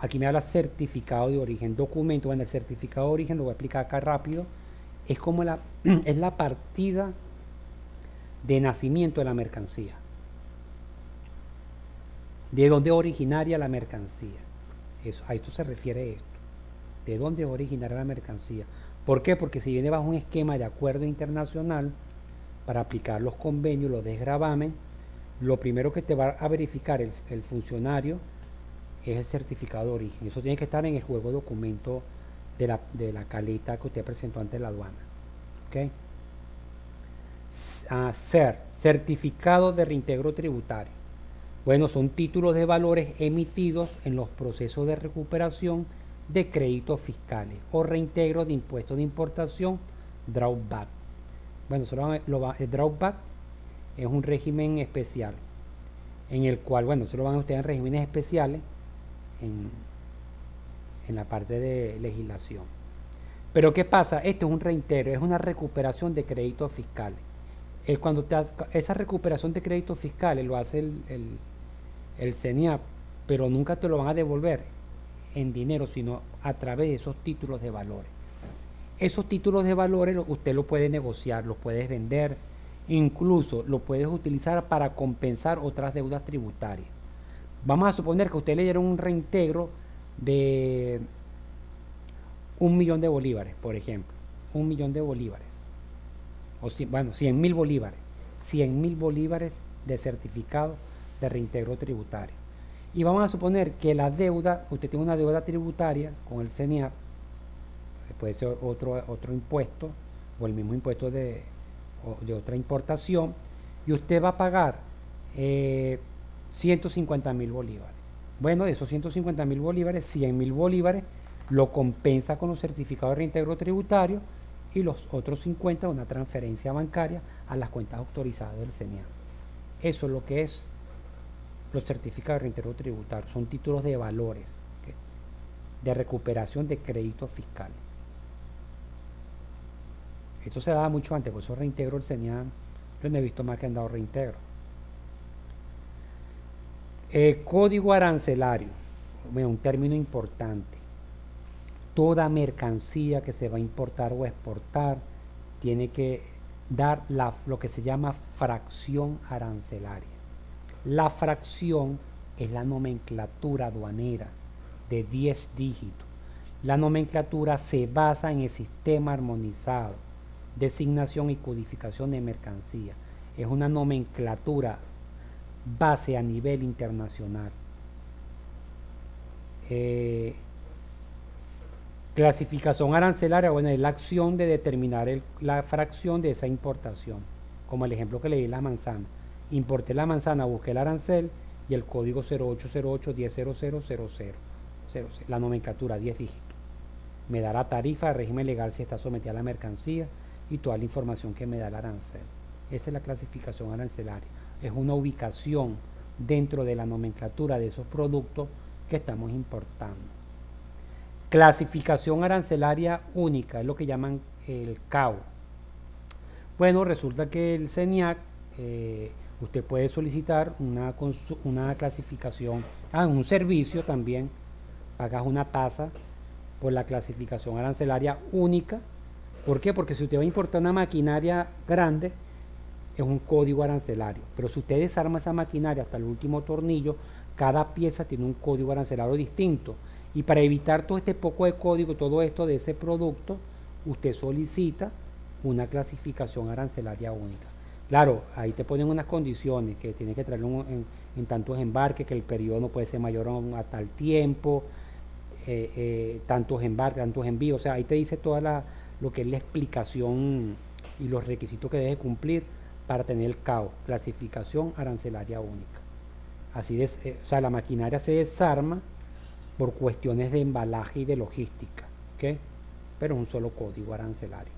Aquí me habla certificado de origen, documento. Bueno, el certificado de origen lo voy a explicar acá rápido. Es como es la partida de nacimiento de la mercancía. ¿De dónde es originaria la mercancía? A esto se refiere esto. ¿De dónde es originaria la mercancía? ¿Por qué? Porque si viene bajo un esquema de acuerdo internacional para aplicar los convenios, los desgravamen, lo primero que te va a verificar el funcionario es el certificado de origen. Eso tiene que estar en el juego de documento de la caleta que usted presentó ante la aduana. ¿Okay? Certificado de reintegro tributario. Bueno, son títulos de valores emitidos en los procesos de recuperación de créditos fiscales o reintegro de impuestos de importación, drawback. Bueno, el drawback es un régimen especial en el cual, bueno, se lo van a ustedes en regímenes especiales en la parte de legislación. Pero ¿qué pasa? Esto es un reintegro, es una recuperación de créditos fiscales. Cuando esa recuperación de créditos fiscales lo hace el CENIAP, pero nunca te lo van a devolver en dinero, sino a través de esos títulos de valores. Esos títulos de valores usted lo puede negociar, los puedes vender, incluso lo puedes utilizar para compensar otras deudas tributarias. Vamos a suponer que a usted le dieron un reintegro de 1.000.000 de bolívares, por ejemplo. 1.000.000 de bolívares. O bueno, 100.000 bolívares. 100.000 bolívares de certificado de reintegro tributario. Y vamos a suponer que la deuda, usted tiene una deuda tributaria con el CENIAP, puede ser otro impuesto, o el mismo impuesto de otra importación, y usted va a pagar 150.000 bolívares. Bueno, de esos 150.000 bolívares, 100.000 bolívares lo compensa con los certificados de reintegro tributario y los otros 50 una transferencia bancaria a las cuentas autorizadas del CENIAP. Eso es lo que es los certificados de reintegro tributario. Son títulos de valores, ¿okay?, de recuperación de créditos fiscales. Esto se daba mucho antes, por eso reintegro el CENIAP, yo no he visto más que han dado reintegro. Código arancelario, bueno, un término importante. Toda mercancía que se va a importar o exportar tiene que dar lo que se llama fracción arancelaria. La fracción es la nomenclatura aduanera de 10 dígitos. La nomenclatura se basa en el sistema armonizado, designación y codificación de mercancía. Es una nomenclatura base a nivel internacional. Clasificación arancelaria, bueno, es la acción de determinar la fracción de esa importación, como el ejemplo que le di de la manzana. Importé la manzana, busqué el arancel y el código 0808-100000, la nomenclatura 10 dígitos. Me da la tarifa, el régimen legal si está sometida a la mercancía y toda la información que me da el arancel. Esa es la clasificación arancelaria. Es una ubicación dentro de la nomenclatura de esos productos que estamos importando. Clasificación arancelaria única, es lo que llaman el CAU. Bueno, resulta que el CENIAC, usted puede solicitar una clasificación, un servicio también, pagas una tasa por la clasificación arancelaria única. ¿Por qué? Porque si usted va a importar una maquinaria grande, es un código arancelario, pero si usted desarma esa maquinaria hasta el último tornillo, cada pieza tiene un código arancelario distinto. Y para evitar todo este poco de código, todo esto de ese producto, usted solicita una clasificación arancelaria única. Claro, ahí te ponen unas condiciones, que tiene que traerlo en tantos embarques, que el periodo no puede ser mayor a tal tiempo, tantos embarques, tantos envíos. O sea, ahí te dice toda lo que es la explicación y los requisitos que debe cumplir para tener el CAO, clasificación arancelaria única. O sea, la maquinaria se desarma por cuestiones de embalaje y de logística, ¿ok? Pero es un solo código arancelario.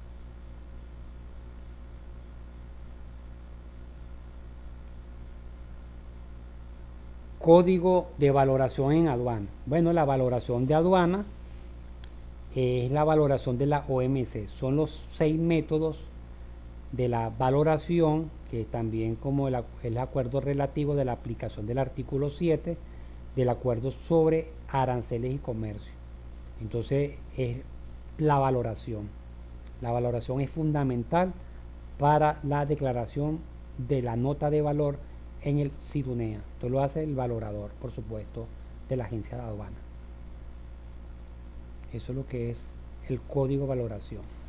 Código de valoración en aduana. Bueno, la valoración de aduana es la valoración de la OMC. Son los 6 métodos de la valoración, que también como el acuerdo relativo de la aplicación del artículo 7 del acuerdo sobre aranceles y comercio. Entonces es la valoración. La valoración es fundamental para la declaración de la nota de valor en el SIDUNEA. Esto lo hace el valorador, por supuesto, de la agencia de aduana. Eso es lo que es el código de valoración.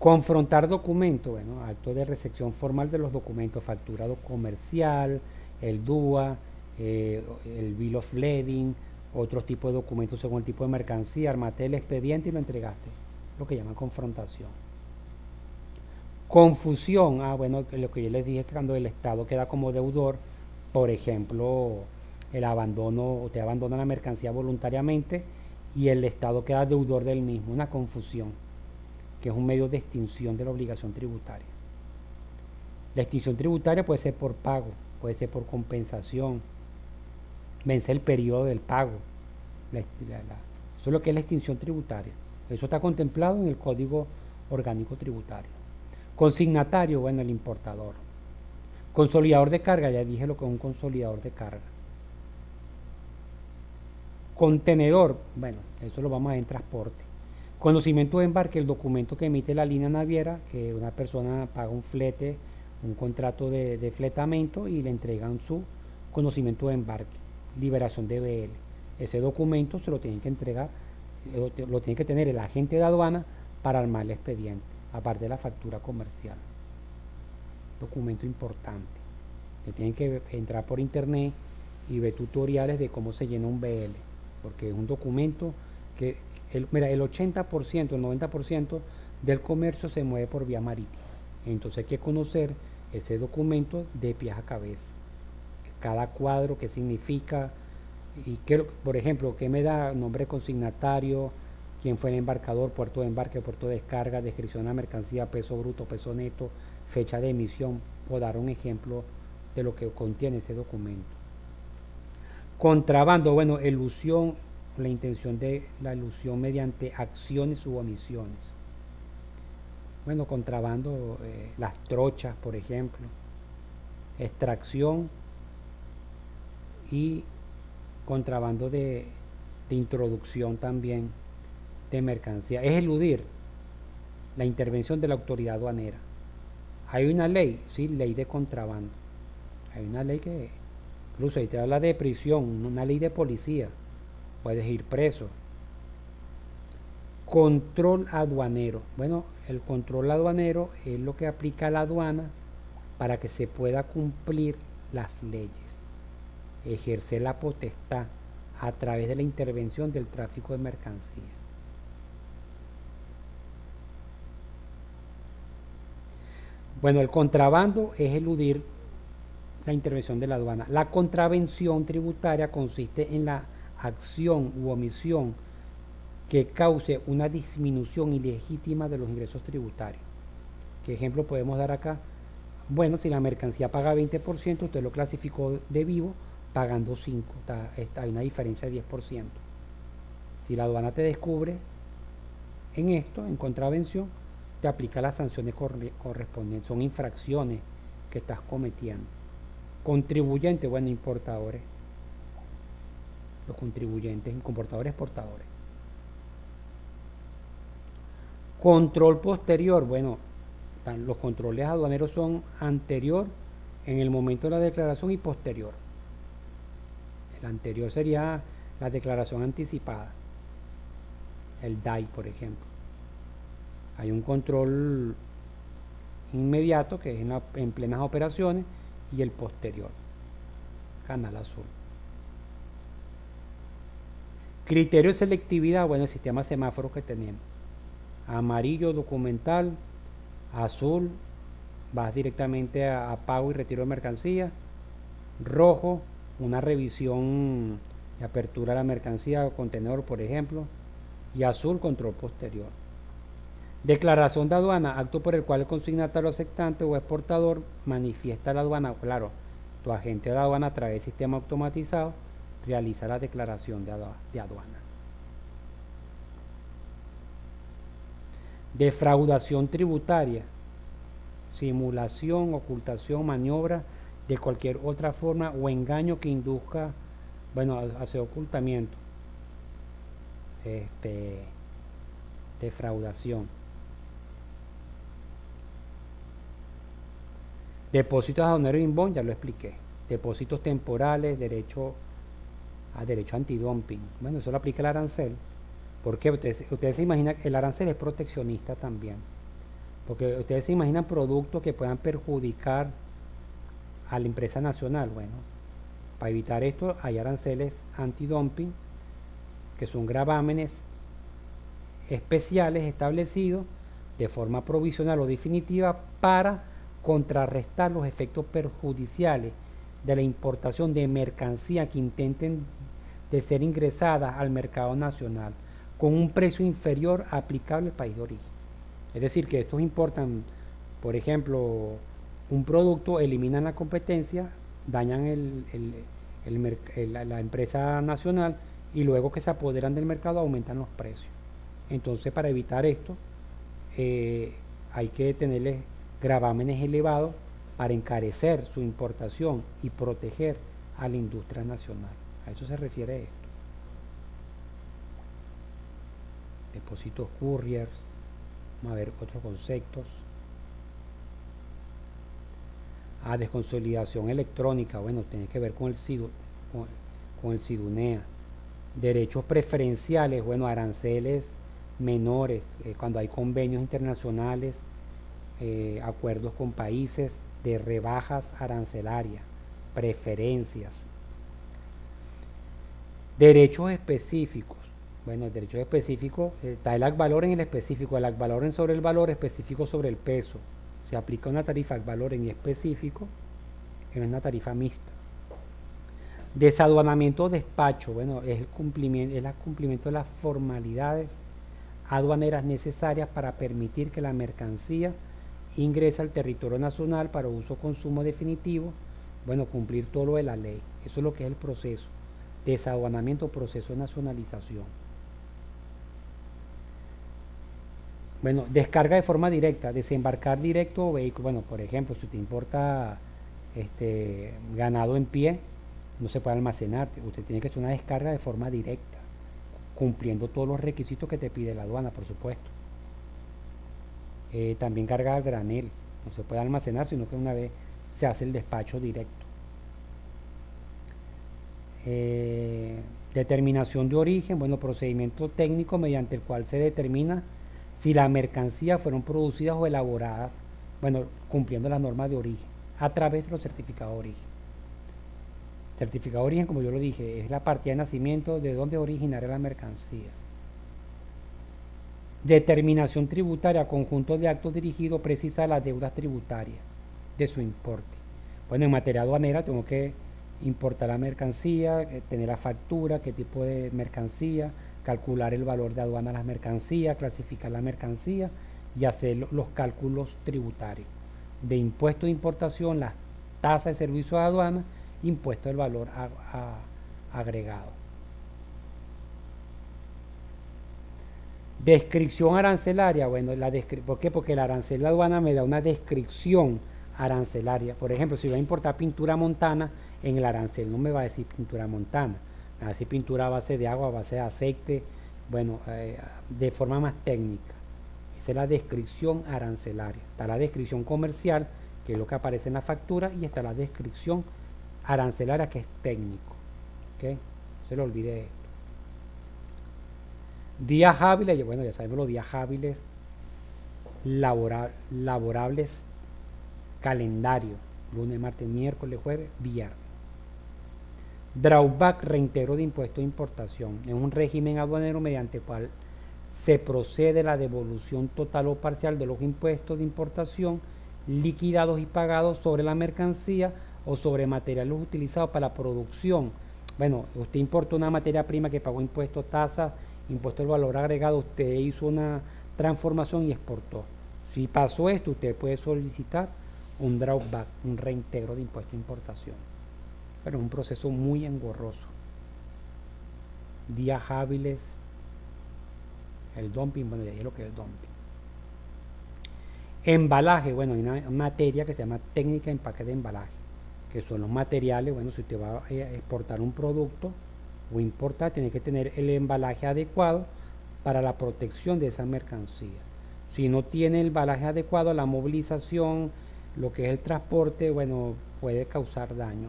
Confrontar documentos, bueno, acto de recepción formal de los documentos, factura comercial, el DUA, el Bill of Lading, otros tipos de documentos según el tipo de mercancía, armaste el expediente y lo entregaste, lo que llaman confrontación. Confusión, bueno, lo que yo les dije es que cuando el Estado queda como deudor, por ejemplo, el abandono, te abandona la mercancía voluntariamente y el Estado queda deudor del mismo, una confusión, que es un medio de extinción de la obligación tributaria. La extinción tributaria puede ser por pago, puede ser por compensación, vence el periodo del pago. Eso es lo que es la extinción tributaria. Eso está contemplado en el Código Orgánico Tributario. Consignatario, bueno, el importador. Consolidador de carga, ya dije lo que es un consolidador de carga. Contenedor, bueno, eso lo vamos a ver en transporte. Conocimiento de embarque, el documento que emite la línea naviera, que una persona paga un flete, un contrato de fletamento y le entregan su conocimiento de embarque. Liberación de BL. Ese documento se lo tienen que entregar, lo tiene que tener el agente de aduana para armar el expediente, aparte de la factura comercial. Documento importante. Que tienen que entrar por internet y ver tutoriales de cómo se llena un BL, porque es un documento que mira, el 80%, el 90% del comercio se mueve por vía marítima. Entonces hay que conocer ese documento de pies a cabeza. Cada cuadro, qué significa, y qué, por ejemplo, qué me da nombre consignatario, quién fue el embarcador, puerto de embarque, puerto de descarga, descripción de la mercancía, peso bruto, peso neto, fecha de emisión, por dar un ejemplo de lo que contiene ese documento. Contrabando, bueno, elusión, la intención de la elusión mediante acciones u omisiones. Bueno, contrabando, las trochas, por ejemplo, extracción y contrabando de introducción también de mercancía. Es eludir la intervención de la autoridad aduanera. Hay una ley, sí, ley de contrabando. Hay una ley que, incluso ahí te habla de prisión, una ley de policía. Puedes ir preso. Control aduanero. Bueno, el control aduanero es lo que aplica la aduana para que se pueda cumplir las leyes. Ejercer la potestad a través de la intervención del tráfico de mercancía. Bueno, el contrabando es eludir la intervención de la aduana. La contravención tributaria consiste en la acción u omisión que cause una disminución ilegítima de los ingresos tributarios. ¿Qué ejemplo podemos dar acá? Bueno, si la mercancía paga 20%, usted lo clasificó de vivo pagando 5%. Hay una diferencia de 10%. Si la aduana te descubre en esto, en contravención, te aplica las sanciones correspondientes. Son infracciones que estás cometiendo. Contribuyentes, bueno, importadores. Los contribuyentes, importadores, exportadores. Control posterior, bueno, los controles aduaneros son anterior en el momento de la declaración y posterior. El anterior sería la declaración anticipada, el DAI, por ejemplo. Hay un control inmediato que es en plenas operaciones y el posterior, canal azul. Criterio de selectividad, bueno, el sistema semáforo que tenemos. Amarillo documental, Azul, vas directamente a pago y retiro de mercancía. Rojo, una revisión de apertura de la mercancía o contenedor, por ejemplo. Y azul, control posterior. Declaración de aduana, acto por el cual el consignatario aceptante o exportador manifiesta a la aduana. Claro, tu agente de aduana a través del sistema automatizado realiza la declaración de aduana. Defraudación tributaria, simulación, ocultación, maniobra de cualquier otra forma o engaño que induzca, bueno, hacia ocultamiento. Defraudación. Depósitos aduaneros inbound, ya lo expliqué. Depósitos temporales, derecho antidumping. Bueno, eso lo aplica el arancel. Porque ustedes se imaginan, el arancel es proteccionista también. Porque ustedes se imaginan productos que puedan perjudicar a la empresa nacional. Bueno, para evitar esto hay aranceles antidumping, que son gravámenes especiales establecidos de forma provisional o definitiva para contrarrestar los efectos perjudiciales de la importación de mercancías que intenten de ser ingresadas al mercado nacional con un precio inferior aplicable al país de origen. Es decir, que estos importan, por ejemplo, un producto, eliminan la competencia, dañan la empresa nacional y luego que se apoderan del mercado aumentan los precios. Entonces, para evitar esto, hay que tenerles gravámenes elevados para encarecer su importación y proteger a la industria nacional. A eso se refiere esto. Depósitos couriers, vamos a ver otros conceptos. Desconsolidación electrónica, bueno, tiene que ver con el SIDUNEA. Derechos preferenciales, bueno, aranceles menores, cuando hay convenios internacionales, acuerdos con países de rebajas arancelarias, preferencias. Derechos específicos. Bueno, el derecho específico está el valor en el específico, el valor sobre el valor específico sobre el peso. Se aplica una tarifa valor en específico, es una tarifa mixta. Desaduanamiento o despacho, bueno, es el cumplimiento de las formalidades aduaneras necesarias para permitir que la mercancía ingrese al territorio nacional para uso o consumo definitivo, bueno, cumplir todo lo de la ley. Eso es lo que es el proceso. Desaduanamiento, proceso de nacionalización. Bueno, descarga de forma directa, desembarcar directo o vehículo. Bueno, por ejemplo, si te importa ganado en pie, no se puede almacenar. Usted tiene que hacer una descarga de forma directa, cumpliendo todos los requisitos que te pide la aduana, por supuesto. También carga a granel, no se puede almacenar, sino que una vez se hace el despacho directo. Determinación de origen, bueno, procedimiento técnico mediante el cual se determina si las mercancías fueron producidas o elaboradas, bueno, cumpliendo las normas de origen, a través de los certificados de origen. Certificado de origen, como yo lo dije, es la partida de nacimiento de dónde originaria la mercancía. Determinación tributaria, conjunto de actos dirigidos precisa las deudas tributarias de su importe. Bueno, en materia aduanera tengo que importar la mercancía, tener la factura, qué tipo de mercancía, calcular el valor de aduana de las mercancías, clasificar la mercancía y hacer los cálculos tributarios de impuesto de importación, las tasas de servicio de aduana, impuesto del valor agregado. Descripción arancelaria, bueno, ¿por qué? Porque el arancel de aduana me da una descripción arancelaria. Por ejemplo, si voy a importar pintura montana, en el arancel no me va a decir pintura montana, me va a decir pintura a base de agua, a base de aceite, bueno, de forma más técnica. Esa es la descripción arancelaria. Está la descripción comercial, que es lo que aparece en la factura, y está la descripción arancelaria, que es técnico. ¿Okay? No se le olvide esto. Días hábiles, bueno, ya sabemos los días hábiles laborables, calendario, lunes, martes, miércoles, jueves, viernes. Drawback, reintegro de impuesto de importación. Es un régimen aduanero mediante el cual se procede a la devolución total o parcial de los impuestos de importación liquidados y pagados sobre la mercancía o sobre materiales utilizados para la producción. Bueno, usted importó una materia prima que pagó impuestos, tasas, impuesto al valor agregado, usted hizo una transformación y exportó. Si pasó esto, usted puede solicitar un drawback, un reintegro de impuesto de importación. Pero es un proceso muy engorroso. Días hábiles, el dumping, bueno, ya es lo que es el dumping. Embalaje, bueno, hay una materia que se llama técnica de empaque de embalaje, que son los materiales. Bueno, si usted va a exportar un producto o importar, tiene que tener el embalaje adecuado para la protección de esa mercancía. Si no tiene el embalaje adecuado, la movilización, lo que es el transporte, bueno, puede causar daño.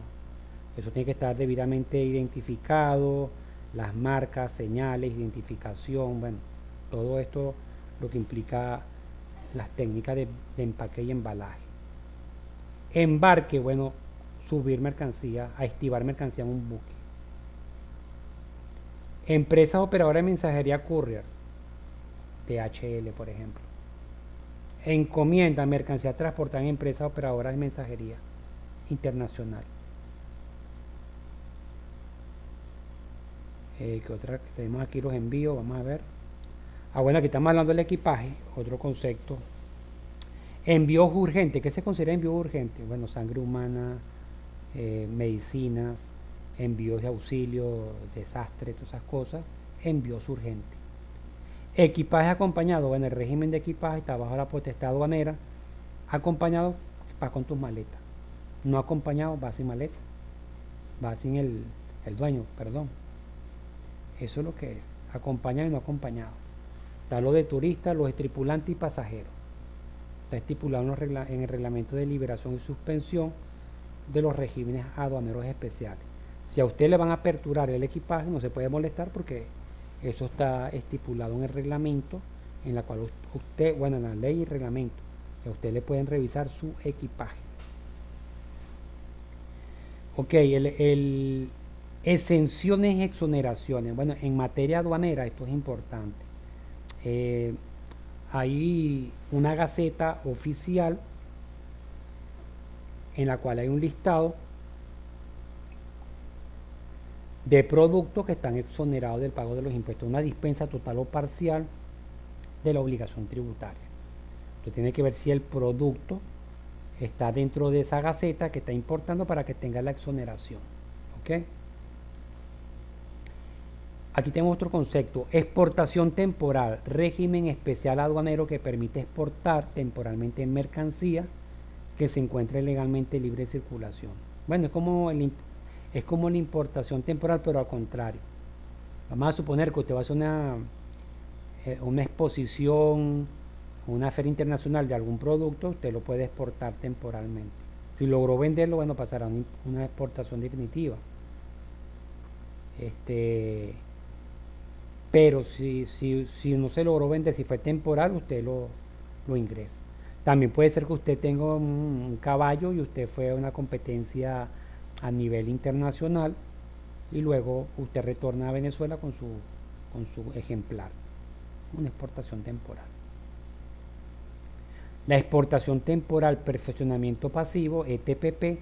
Eso tiene que estar debidamente identificado, las marcas, señales, identificación, bueno, todo esto lo que implica las técnicas de empaque y embalaje. Embarque, bueno, subir mercancía, a estivar mercancía en un buque. Empresas operadoras de mensajería courier, DHL por ejemplo. Encomienda, mercancía transportada en empresas operadoras de mensajería internacional. ¿Qué otra? Tenemos aquí los envíos, vamos a ver. Bueno, aquí estamos hablando del equipaje, otro concepto. Envíos urgentes, ¿qué se considera envío urgente? Bueno, sangre humana, medicinas, envíos de auxilio, desastre, todas esas cosas, envíos urgentes. Equipaje acompañado, bueno, el régimen de equipaje está bajo la potestad aduanera. Acompañado, vas con tus maletas. No acompañado, vas sin maleta, vas sin el dueño, perdón. Eso es lo que es, acompañado y no acompañado. Está lo de turistas, los de tripulantes y pasajeros. Está estipulado en el reglamento de liberación y suspensión de los regímenes aduaneros especiales. Si a usted le van a aperturar el equipaje, no se puede molestar porque eso está estipulado en el reglamento, en la cual usted, bueno, en la ley y reglamento, que a usted le pueden revisar su equipaje. Ok, exenciones y exoneraciones. Bueno, en materia aduanera esto es importante. Hay una gaceta oficial en la cual hay un listado de productos que están exonerados del pago de los impuestos, una dispensa total o parcial de la obligación tributaria. Usted tiene que ver si el producto está dentro de esa gaceta que está importando para que tenga la exoneración. ¿Ok? Aquí tenemos otro concepto, exportación temporal, régimen especial aduanero que permite exportar temporalmente mercancía que se encuentre legalmente libre de circulación. Bueno, es como la importación temporal, pero al contrario. Vamos a suponer que usted va a hacer una exposición, una feria internacional de algún producto, usted lo puede exportar temporalmente. Si logró venderlo, bueno, pasará a una exportación definitiva. Pero si no se logró vender, si fue temporal, usted lo ingresa. También puede ser que usted tenga un caballo y usted fue a una competencia a nivel internacional y luego usted retorna a Venezuela con su ejemplar. Una exportación temporal. La exportación temporal, perfeccionamiento pasivo, ETPP.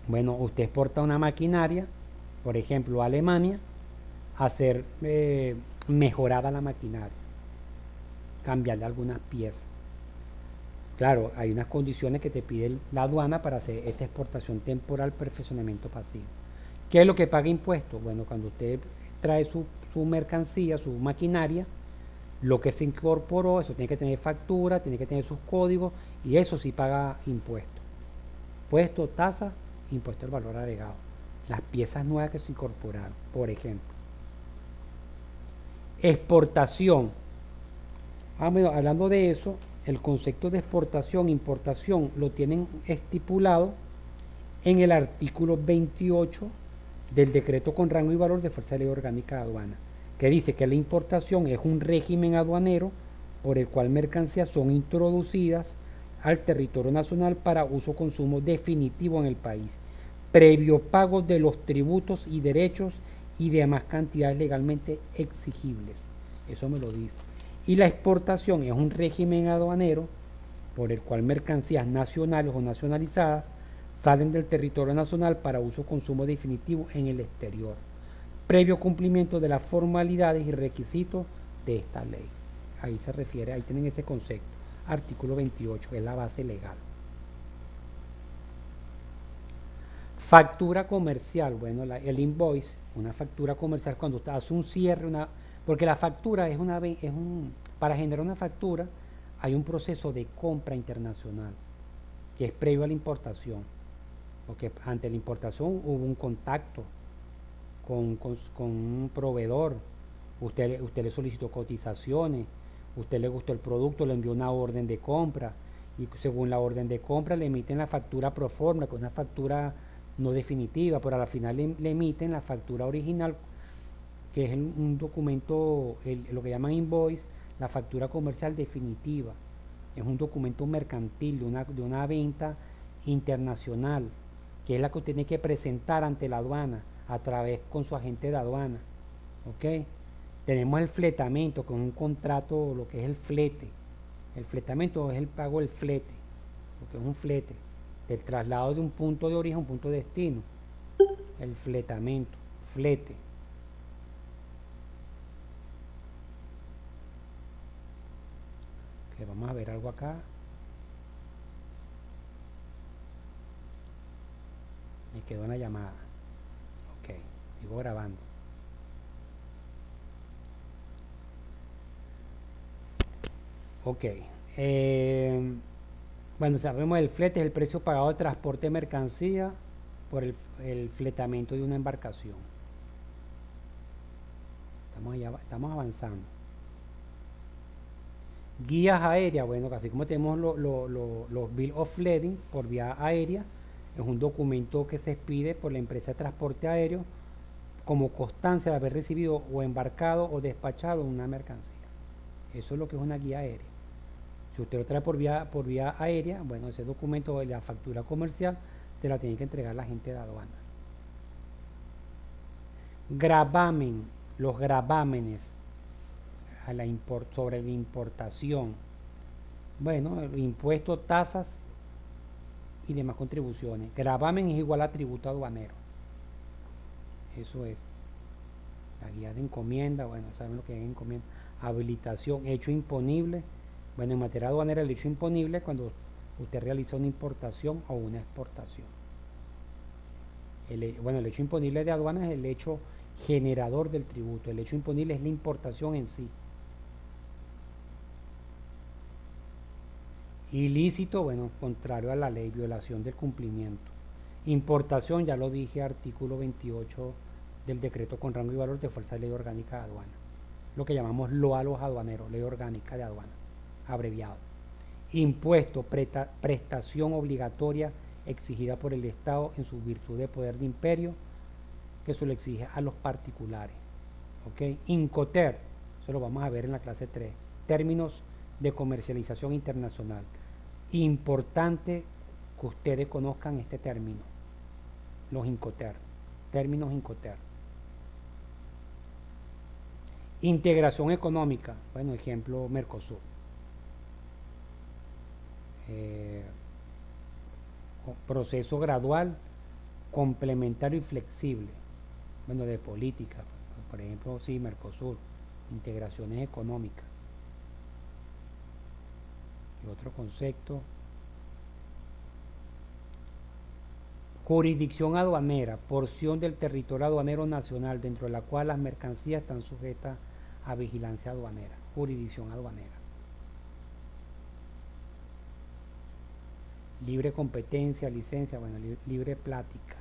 Bueno, usted exporta una maquinaria, por ejemplo, a Alemania, hacer mejorada la maquinaria, cambiarle algunas piezas. Claro, hay unas condiciones que te pide la aduana para hacer esta exportación temporal, perfeccionamiento pasivo. ¿Qué es lo que paga impuestos? Bueno, cuando usted trae su mercancía, su maquinaria, lo que se incorporó, eso tiene que tener factura, tiene que tener sus códigos y eso sí paga impuestos. Impuesto, tasa, impuesto al valor agregado. Las piezas nuevas que se incorporaron, por ejemplo. Exportación. Bueno, hablando de eso, el concepto de exportación, importación, lo tienen estipulado en el artículo 28 del decreto con rango y valor de Fuerza de Ley Orgánica de Aduana, que dice que la importación es un régimen aduanero por el cual mercancías son introducidas al territorio nacional para uso o consumo definitivo en el país, previo pago de los tributos y derechos y demás cantidades legalmente exigibles. Eso me lo dice. Y la exportación es un régimen aduanero por el cual mercancías nacionales o nacionalizadas salen del territorio nacional para uso o consumo definitivo en el exterior, previo cumplimiento de las formalidades y requisitos de esta ley. Ahí se refiere, ahí tienen ese concepto, artículo 28, que es la base legal. Factura comercial, bueno, el invoice, una factura comercial cuando usted hace un cierre, porque la factura para generar una factura hay un proceso de compra internacional que es previo a la importación, porque ante la importación hubo un contacto con un proveedor, usted le solicitó cotizaciones, usted le gustó el producto, le envió una orden de compra y según la orden de compra le emiten la factura pro forma, que es una factura no definitiva, pero a la final le emiten la factura original, que es un documento, lo que llaman invoice, la factura comercial definitiva. Es un documento mercantil de una venta internacional, que es la que usted tiene que presentar ante la aduana a través con su agente de aduana. ¿Ok? Tenemos el fletamento, que es un contrato, lo que es el flete. El fletamento es el pago del flete, lo que es un flete, del traslado de un punto de origen a un punto de destino. El fletamento, flete. Que vamos a ver algo acá. Me quedó una llamada. Ok, sigo grabando. Ok. Eh, bueno, sabemos el flete es el precio pagado de transporte de mercancía por el fletamento de una embarcación. Estamos avanzando. Guías aéreas, bueno, así como tenemos los Bill of Lading por vía aérea, es un documento que se expide por la empresa de transporte aéreo como constancia de haber recibido o embarcado o despachado una mercancía. Eso es lo que es una guía aérea. Si usted lo trae por vía aérea, bueno, ese documento de la factura comercial se la tiene que entregar la gente de aduana. Gravamen, los gravámenes sobre la importación. Bueno, impuestos, tasas y demás contribuciones. Gravamen es igual a tributo aduanero. Eso es. La guía de encomienda, bueno, saben lo que es encomienda. Habilitación, hecho imponible. Bueno, en materia aduanera el hecho imponible cuando usted realiza una importación o una exportación. El hecho imponible de aduana es el hecho generador del tributo. El hecho imponible es la importación en sí. Ilícito, bueno, contrario a la ley, violación del cumplimiento. Importación, ya lo dije, artículo 28 del decreto con rango y valor de fuerza de ley orgánica de aduana. Lo que llamamos LOA a los aduaneros, ley orgánica de aduana, abreviado. Impuesto, prestación obligatoria exigida por el Estado en su virtud de poder de imperio, que se lo exige a los particulares. ¿Ok? Incoter, eso lo vamos a ver en la clase 3. Términos de comercialización internacional. Importante que ustedes conozcan este término, los Incoter, términos Incoter. Integración económica, bueno, ejemplo Mercosur. Eh, Proceso gradual, complementario y flexible, bueno, de política, por ejemplo, sí, Mercosur, integraciones económicas. Y otro concepto, jurisdicción aduanera, porción del territorio aduanero nacional dentro de la cual las mercancías están sujetas a vigilancia aduanera, jurisdicción aduanera. Libre competencia, licencia, bueno, libre plática.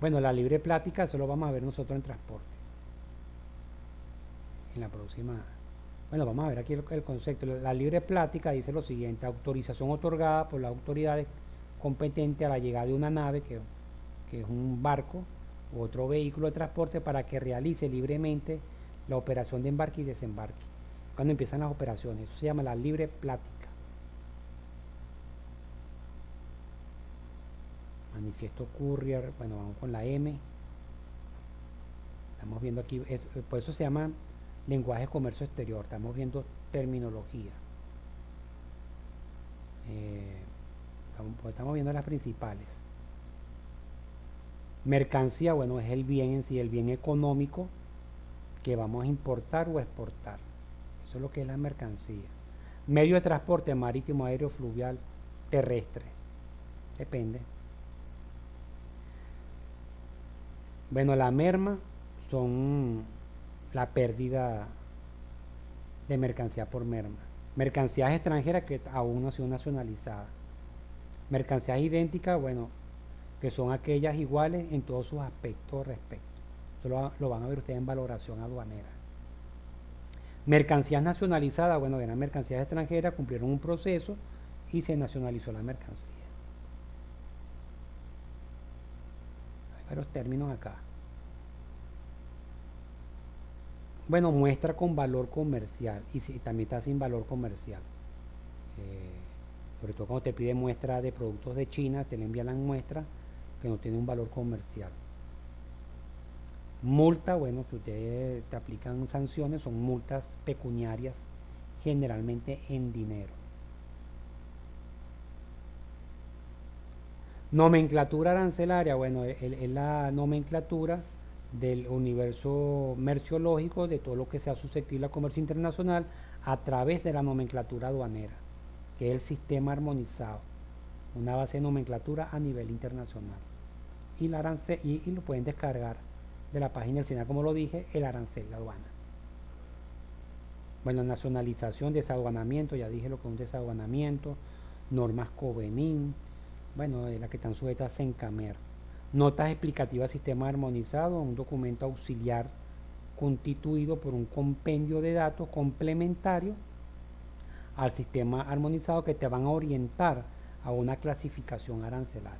Bueno, la libre plática, eso lo vamos a ver nosotros en transporte. En la próxima. Bueno, vamos a ver aquí el concepto. La libre plática dice lo siguiente: autorización otorgada por las autoridades competentes a la llegada de una nave, que es un barco u otro vehículo de transporte, para que realice libremente la operación de embarque y desembarque. Cuando empiezan las operaciones, eso se llama la libre plática. Manifiesto courier, bueno, vamos con la M. Estamos viendo aquí, por eso se llama lenguaje de comercio exterior, estamos viendo terminología. Estamos viendo las principales. Mercancía, bueno, es el bien en sí, el bien económico que vamos a importar o exportar. Eso es lo que es la mercancía. Medio de transporte marítimo, aéreo, fluvial, terrestre. Depende. Bueno, la merma son la pérdida de mercancía por merma. Mercancías extranjeras que aún no han sido nacionalizadas. Mercancías idénticas, bueno, que son aquellas iguales en todos sus aspectos respecto. Eso lo van a ver ustedes en valoración aduanera. Mercancías nacionalizadas, bueno, eran mercancías extranjeras, cumplieron un proceso y se nacionalizó la mercancía. Hay varios términos acá. Bueno, muestra con valor comercial y también está sin valor comercial. Sobre todo cuando te pide muestra de productos de China, te le envían la muestra que no tiene un valor comercial. Multa, bueno, si ustedes te aplican sanciones, son multas pecuniarias, generalmente en dinero. Nomenclatura arancelaria, bueno, es la nomenclatura del universo merciológico de todo lo que sea susceptible a comercio internacional a través de la nomenclatura aduanera, que es el sistema armonizado, una base de nomenclatura a nivel internacional. Y lo pueden descargar de la página del SENA, como lo dije, el arancel, la aduana. Bueno, nacionalización, desaduanamiento, ya dije lo que es un desaduanamiento, normas Covenin, bueno, las que están sujetas a Sencamer. Notas explicativas, sistema armonizado, un documento auxiliar constituido por un compendio de datos complementario al sistema armonizado que te van a orientar a una clasificación arancelaria.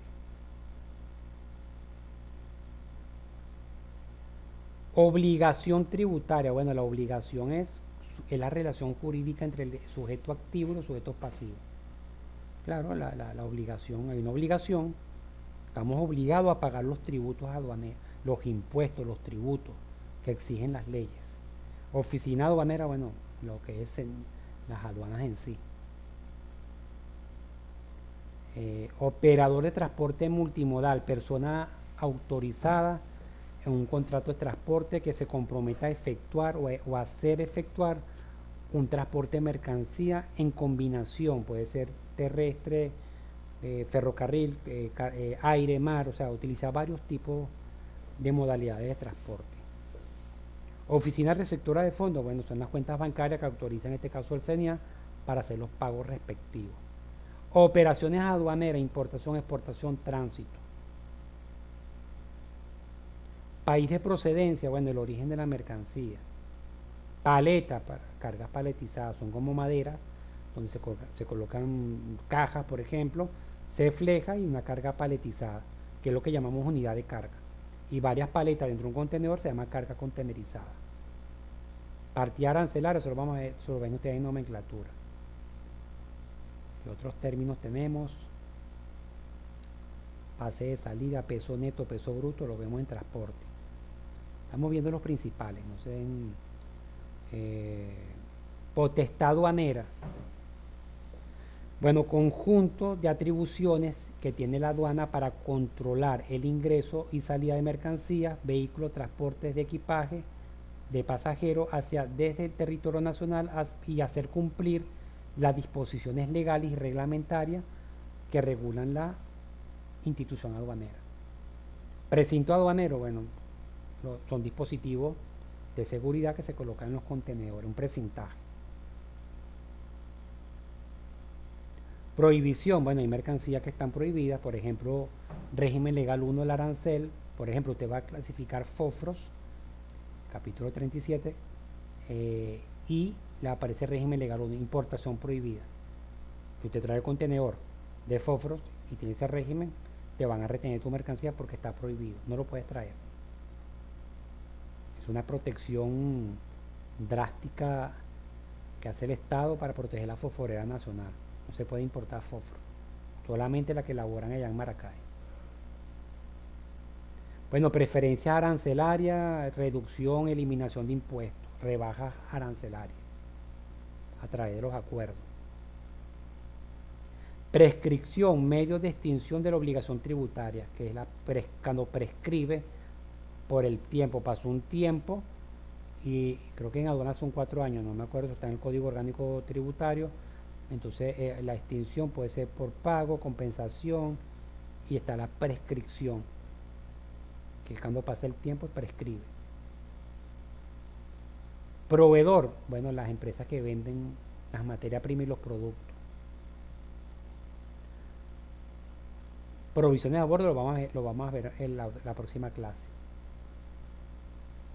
Obligación tributaria. Bueno, la obligación es la relación jurídica entre el sujeto activo y los sujetos pasivos. Claro, la obligación, hay una obligación. Estamos obligados a pagar los tributos aduaneros, los impuestos, los tributos que exigen las leyes. Oficina aduanera, bueno, lo que es las aduanas en sí. Operador de transporte multimodal, persona autorizada en un contrato de transporte que se comprometa a efectuar o hacer efectuar un transporte de mercancía en combinación, puede ser terrestre, ferrocarril, aire, mar, o sea, utiliza varios tipos de modalidades de transporte. Oficina receptora de fondos, bueno, son las cuentas bancarias que autoriza en este caso el CENIA para hacer los pagos respectivos. Operaciones aduaneras, importación, exportación, tránsito. País de procedencia, bueno, el origen de la mercancía. Paleta, para cargas paletizadas, son como maderas, donde se colocan cajas, por ejemplo, se fleja y una carga paletizada, que es lo que llamamos unidad de carga. Y varias paletas dentro de un contenedor se llama carga contenerizada. Partida arancelaria, eso lo vamos a ver, eso lo ven ustedes en nomenclatura. ¿Qué otros términos tenemos? Pase de salida, peso neto, peso bruto, lo vemos en transporte. Estamos viendo los principales, no sé, potestad aduanera. Bueno, conjunto de atribuciones que tiene la aduana para controlar el ingreso y salida de mercancías, vehículos, transportes de equipaje, de pasajeros desde el territorio nacional y hacer cumplir las disposiciones legales y reglamentarias que regulan la institución aduanera. Precinto aduanero, bueno, son dispositivos de seguridad que se colocan en los contenedores, un precintaje. Prohibición, bueno, hay mercancías que están prohibidas, por ejemplo, régimen legal 1 del arancel, por ejemplo, usted va a clasificar fósforos, capítulo 37, y le aparece régimen legal 1, importación prohibida. Si usted trae el contenedor de fósforos y tiene ese régimen, te van a retener tu mercancía porque está prohibido, no lo puedes traer. Es una protección drástica que hace el Estado para proteger la fosforera nacional. No se puede importar fósforo, solamente la que elaboran allá en Maracay. Bueno, preferencias arancelarias, reducción, eliminación de impuestos, rebajas arancelarias a través de los acuerdos. Prescripción, medios de extinción de la obligación tributaria, que es cuando prescribe por el tiempo, pasó un tiempo y creo que en aduanas son 4 años, no me acuerdo, está en el Código Orgánico Tributario. Entonces la extinción puede ser por pago, compensación, y está la prescripción, que cuando pasa el tiempo prescribe. Proveedor, bueno, las empresas que venden las materias primas y los productos. Provisiones a bordo lo vamos a ver en la próxima clase.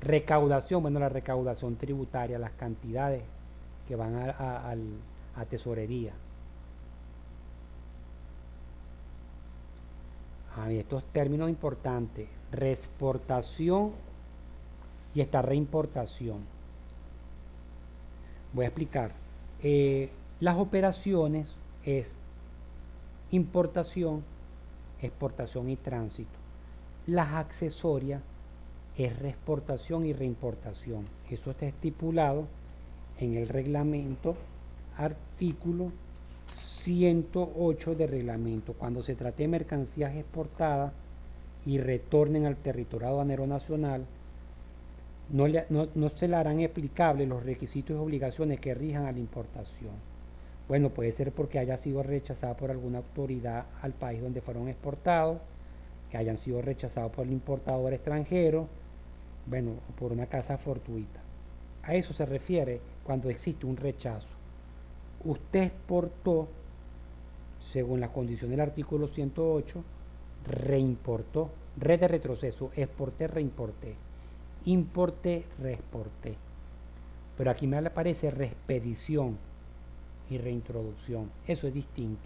Recaudación, bueno, la recaudación tributaria, las cantidades que van a tesorería. Estos términos importantes: reexportación y esta reimportación. Voy a explicar. Las operaciones es importación, exportación y tránsito. Las accesorias es reexportación y reimportación. Eso está estipulado en el reglamento, artículo 108 de reglamento. Cuando se trate de mercancías exportadas y retornen al territorio aduanero nacional, no se le harán aplicables los requisitos y obligaciones que rijan a la importación. Bueno, puede ser porque haya sido rechazada por alguna autoridad al país donde fueron exportados, que hayan sido rechazados por el importador extranjero, bueno, por una causa fortuita. A eso se refiere cuando existe un rechazo. Usted exportó, según las condiciones del artículo 108, reimportó, red de retroceso, exporté, reimporté, importé, reexporté. Pero aquí me aparece reexpedición y reintroducción. Eso es distinto.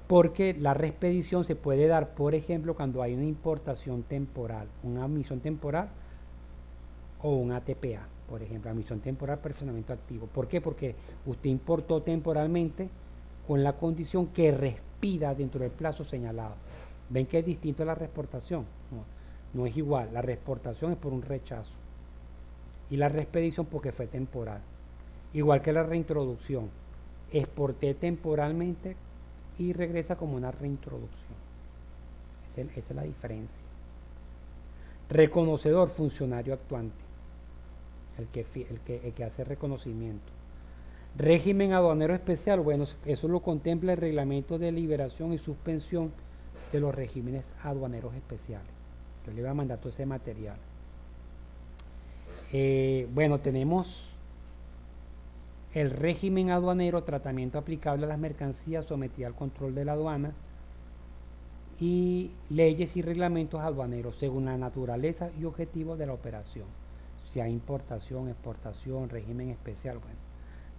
Porque la reexpedición se puede dar, por ejemplo, cuando hay una importación temporal, una admisión temporal o un ATPA, por ejemplo, admisión temporal, perfeccionamiento activo. ¿Por qué? Porque usted importó temporalmente con la condición que respida dentro del plazo señalado. ¿Ven que es distinto a la reexportación? No es igual. La reexportación es por un rechazo y la reexpedición porque fue temporal. Igual que la reintroducción. Exporté temporalmente y regresa como una reintroducción. Esa es la diferencia. Reconocedor, funcionario actuante, el que hace reconocimiento. Régimen aduanero especial, bueno, eso lo contempla el reglamento de liberación y suspensión de los regímenes aduaneros especiales. Yo le voy a mandar todo ese material. Bueno, tenemos el régimen aduanero, tratamiento aplicable a las mercancías sometidas al control de la aduana, y leyes y reglamentos aduaneros según la naturaleza y objetivo de la operación. Si hay importación, exportación, régimen especial, bueno.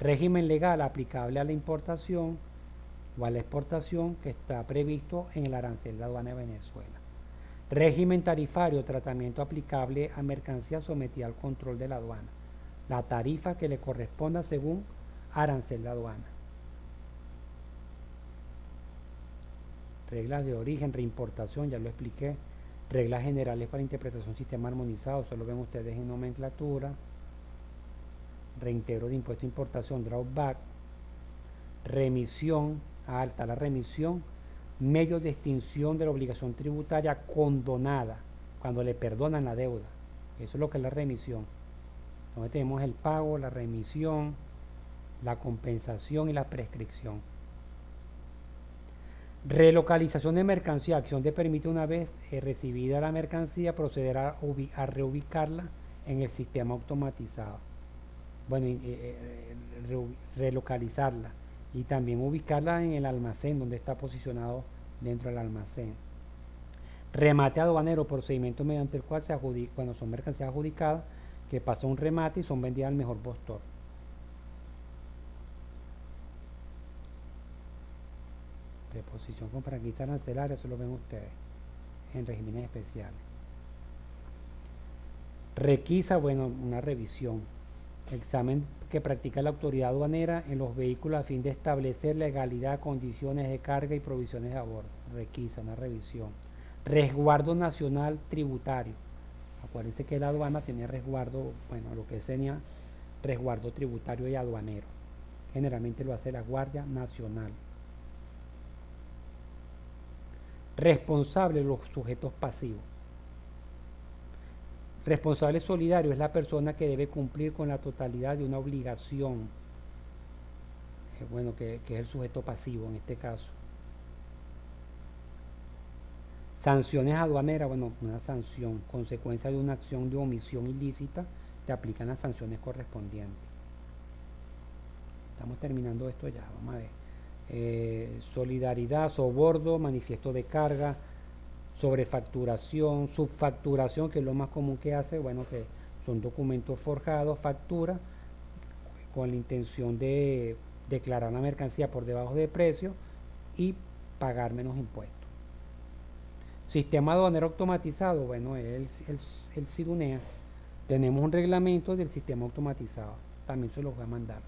Régimen legal aplicable a la importación o a la exportación que está previsto en el arancel de aduana de Venezuela. Régimen tarifario, tratamiento aplicable a mercancías sometidas al control de la aduana. La tarifa que le corresponda según arancel de aduana. Reglas de origen, reimportación, ya lo expliqué. Reglas generales para interpretación sistema armonizado, eso lo ven ustedes en nomenclatura. Reintegro de impuesto de importación, drawback. Remisión, alta la remisión. Medios de extinción de la obligación tributaria condonada, cuando le perdonan la deuda. Eso es lo que es la remisión. Donde tenemos el pago, la remisión, la compensación y la prescripción. Relocalización de mercancía, acción que permite una vez recibida la mercancía proceder a reubicarla en el sistema automatizado. Bueno, relocalizarla y también ubicarla en el almacén donde está posicionado dentro del almacén. Remate aduanero, procedimiento mediante el cual se adjudica, cuando son mercancías adjudicadas, que pasa un remate y son vendidas al mejor postor. Reposición con franquicia arancelaria, eso lo ven ustedes en regímenes especiales. Requisa, bueno, una revisión. Examen que practica la autoridad aduanera en los vehículos a fin de establecer legalidad, condiciones de carga y provisiones de a bordo. Requisa, una revisión. Resguardo nacional tributario. Acuérdense que la aduana tiene resguardo, bueno, lo que sería resguardo tributario y aduanero. Generalmente lo hace la Guardia Nacional. Responsable, los sujetos pasivos. Responsable solidario es la persona que debe cumplir con la totalidad de una obligación. Bueno, que es el sujeto pasivo en este caso. Sanciones aduaneras, bueno, una sanción, consecuencia de una acción de omisión ilícita, te aplican las sanciones correspondientes. Estamos terminando esto ya, vamos a ver. Solidaridad, soborno, manifiesto de carga, sobrefacturación, subfacturación, que es lo más común que hace, bueno, que son documentos forjados, factura, con la intención de declarar una mercancía por debajo de precio y pagar menos impuestos. Sistema aduanero automatizado, bueno, es el CIDUNEA. Tenemos un reglamento del sistema automatizado, también se los voy a mandar.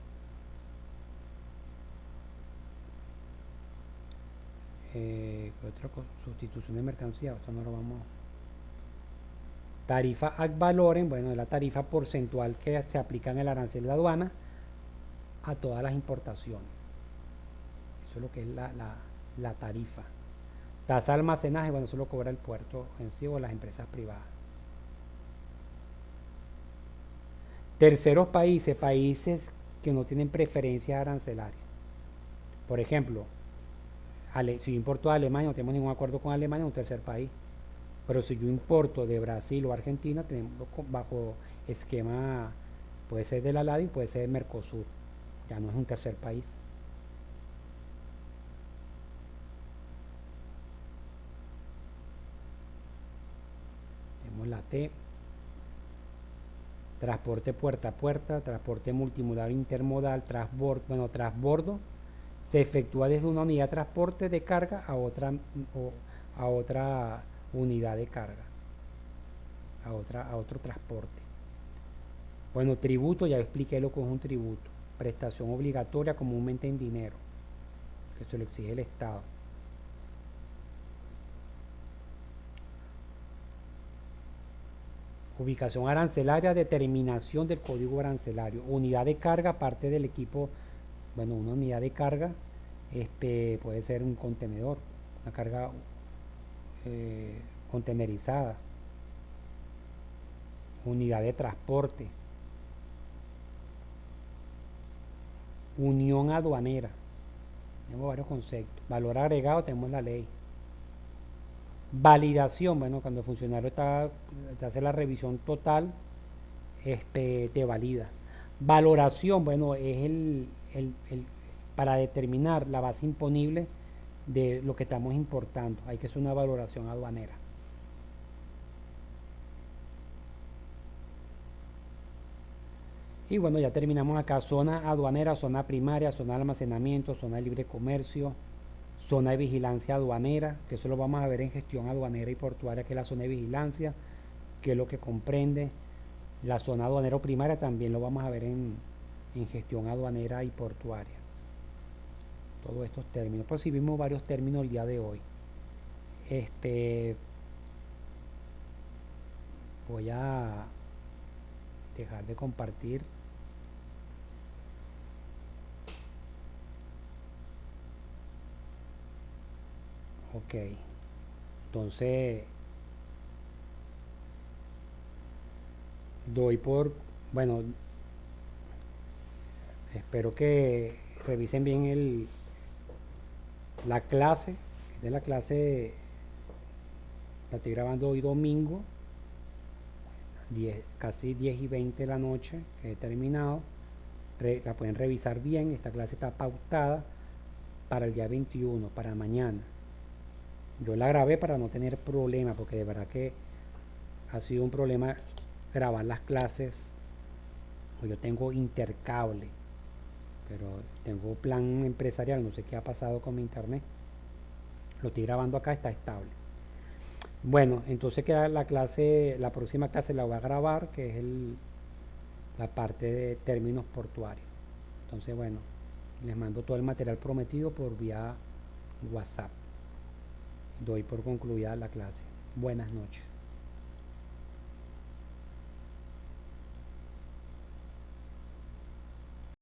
Otra cosa, sustitución de mercancía, esto no lo vamos. Tarifa ad valorem, bueno, es la tarifa porcentual que se aplica en el arancel de aduana a todas las importaciones. Eso es lo que es la tarifa. Tasa de almacenaje, bueno, eso lo cobra el puerto en sí o las empresas privadas. Terceros países, países que no tienen preferencias arancelarias. Por ejemplo, si yo importo de Alemania, no tenemos ningún acuerdo con Alemania, es un tercer país. Pero si yo importo de Brasil o Argentina, tenemos bajo esquema, puede ser de la LADI, puede ser de Mercosur. Ya no es un tercer país. Tenemos la T. Transporte puerta a puerta, transporte multimodal intermodal, transbordo. Bueno, transbordo se efectúa desde una unidad de transporte de carga a otra unidad de carga, a otro transporte. Bueno, tributo, ya expliqué lo que es un tributo. Prestación obligatoria comúnmente en dinero, que se lo exige el Estado. Ubicación arancelaria, determinación del código arancelario. Unidad de carga, parte del equipo, bueno, una unidad de carga puede ser un contenedor, una carga contenerizada. Unidad de transporte. Unión aduanera. Tenemos varios conceptos. Valor agregado, tenemos la ley. Validación, bueno, cuando el funcionario te hace la revisión total, te valida. Valoración, bueno, es para determinar la base imponible de lo que estamos importando. Hay que hacer una valoración aduanera. Y bueno, ya terminamos acá. Zona aduanera, zona primaria, zona de almacenamiento, zona de libre comercio, zona de vigilancia aduanera, que eso lo vamos a ver en gestión aduanera y portuaria, que es la zona de vigilancia, que es lo que comprende. La zona aduanera primaria también lo vamos a ver en gestión aduanera y portuaria. Todos estos términos. Pues sí vimos varios términos el día de hoy. Voy a dejar de compartir. Ok. Entonces doy por, bueno, espero que revisen bien la clase. De la clase la estoy grabando hoy domingo, casi 10 y 20 de la noche, que he terminado. La pueden revisar bien. Esta clase está pautada para el día 21, para mañana. Yo la grabé para no tener problema, porque de verdad que ha sido un problema grabar las clases. Yo tengo intercable, pero tengo plan empresarial, no sé qué ha pasado con mi internet. Lo estoy grabando acá, está estable. Bueno, entonces queda la clase, la próxima clase la voy a grabar, que es la parte de términos portuarios. Entonces, bueno, les mando todo el material prometido por vía WhatsApp. Doy por concluida la clase. Buenas noches.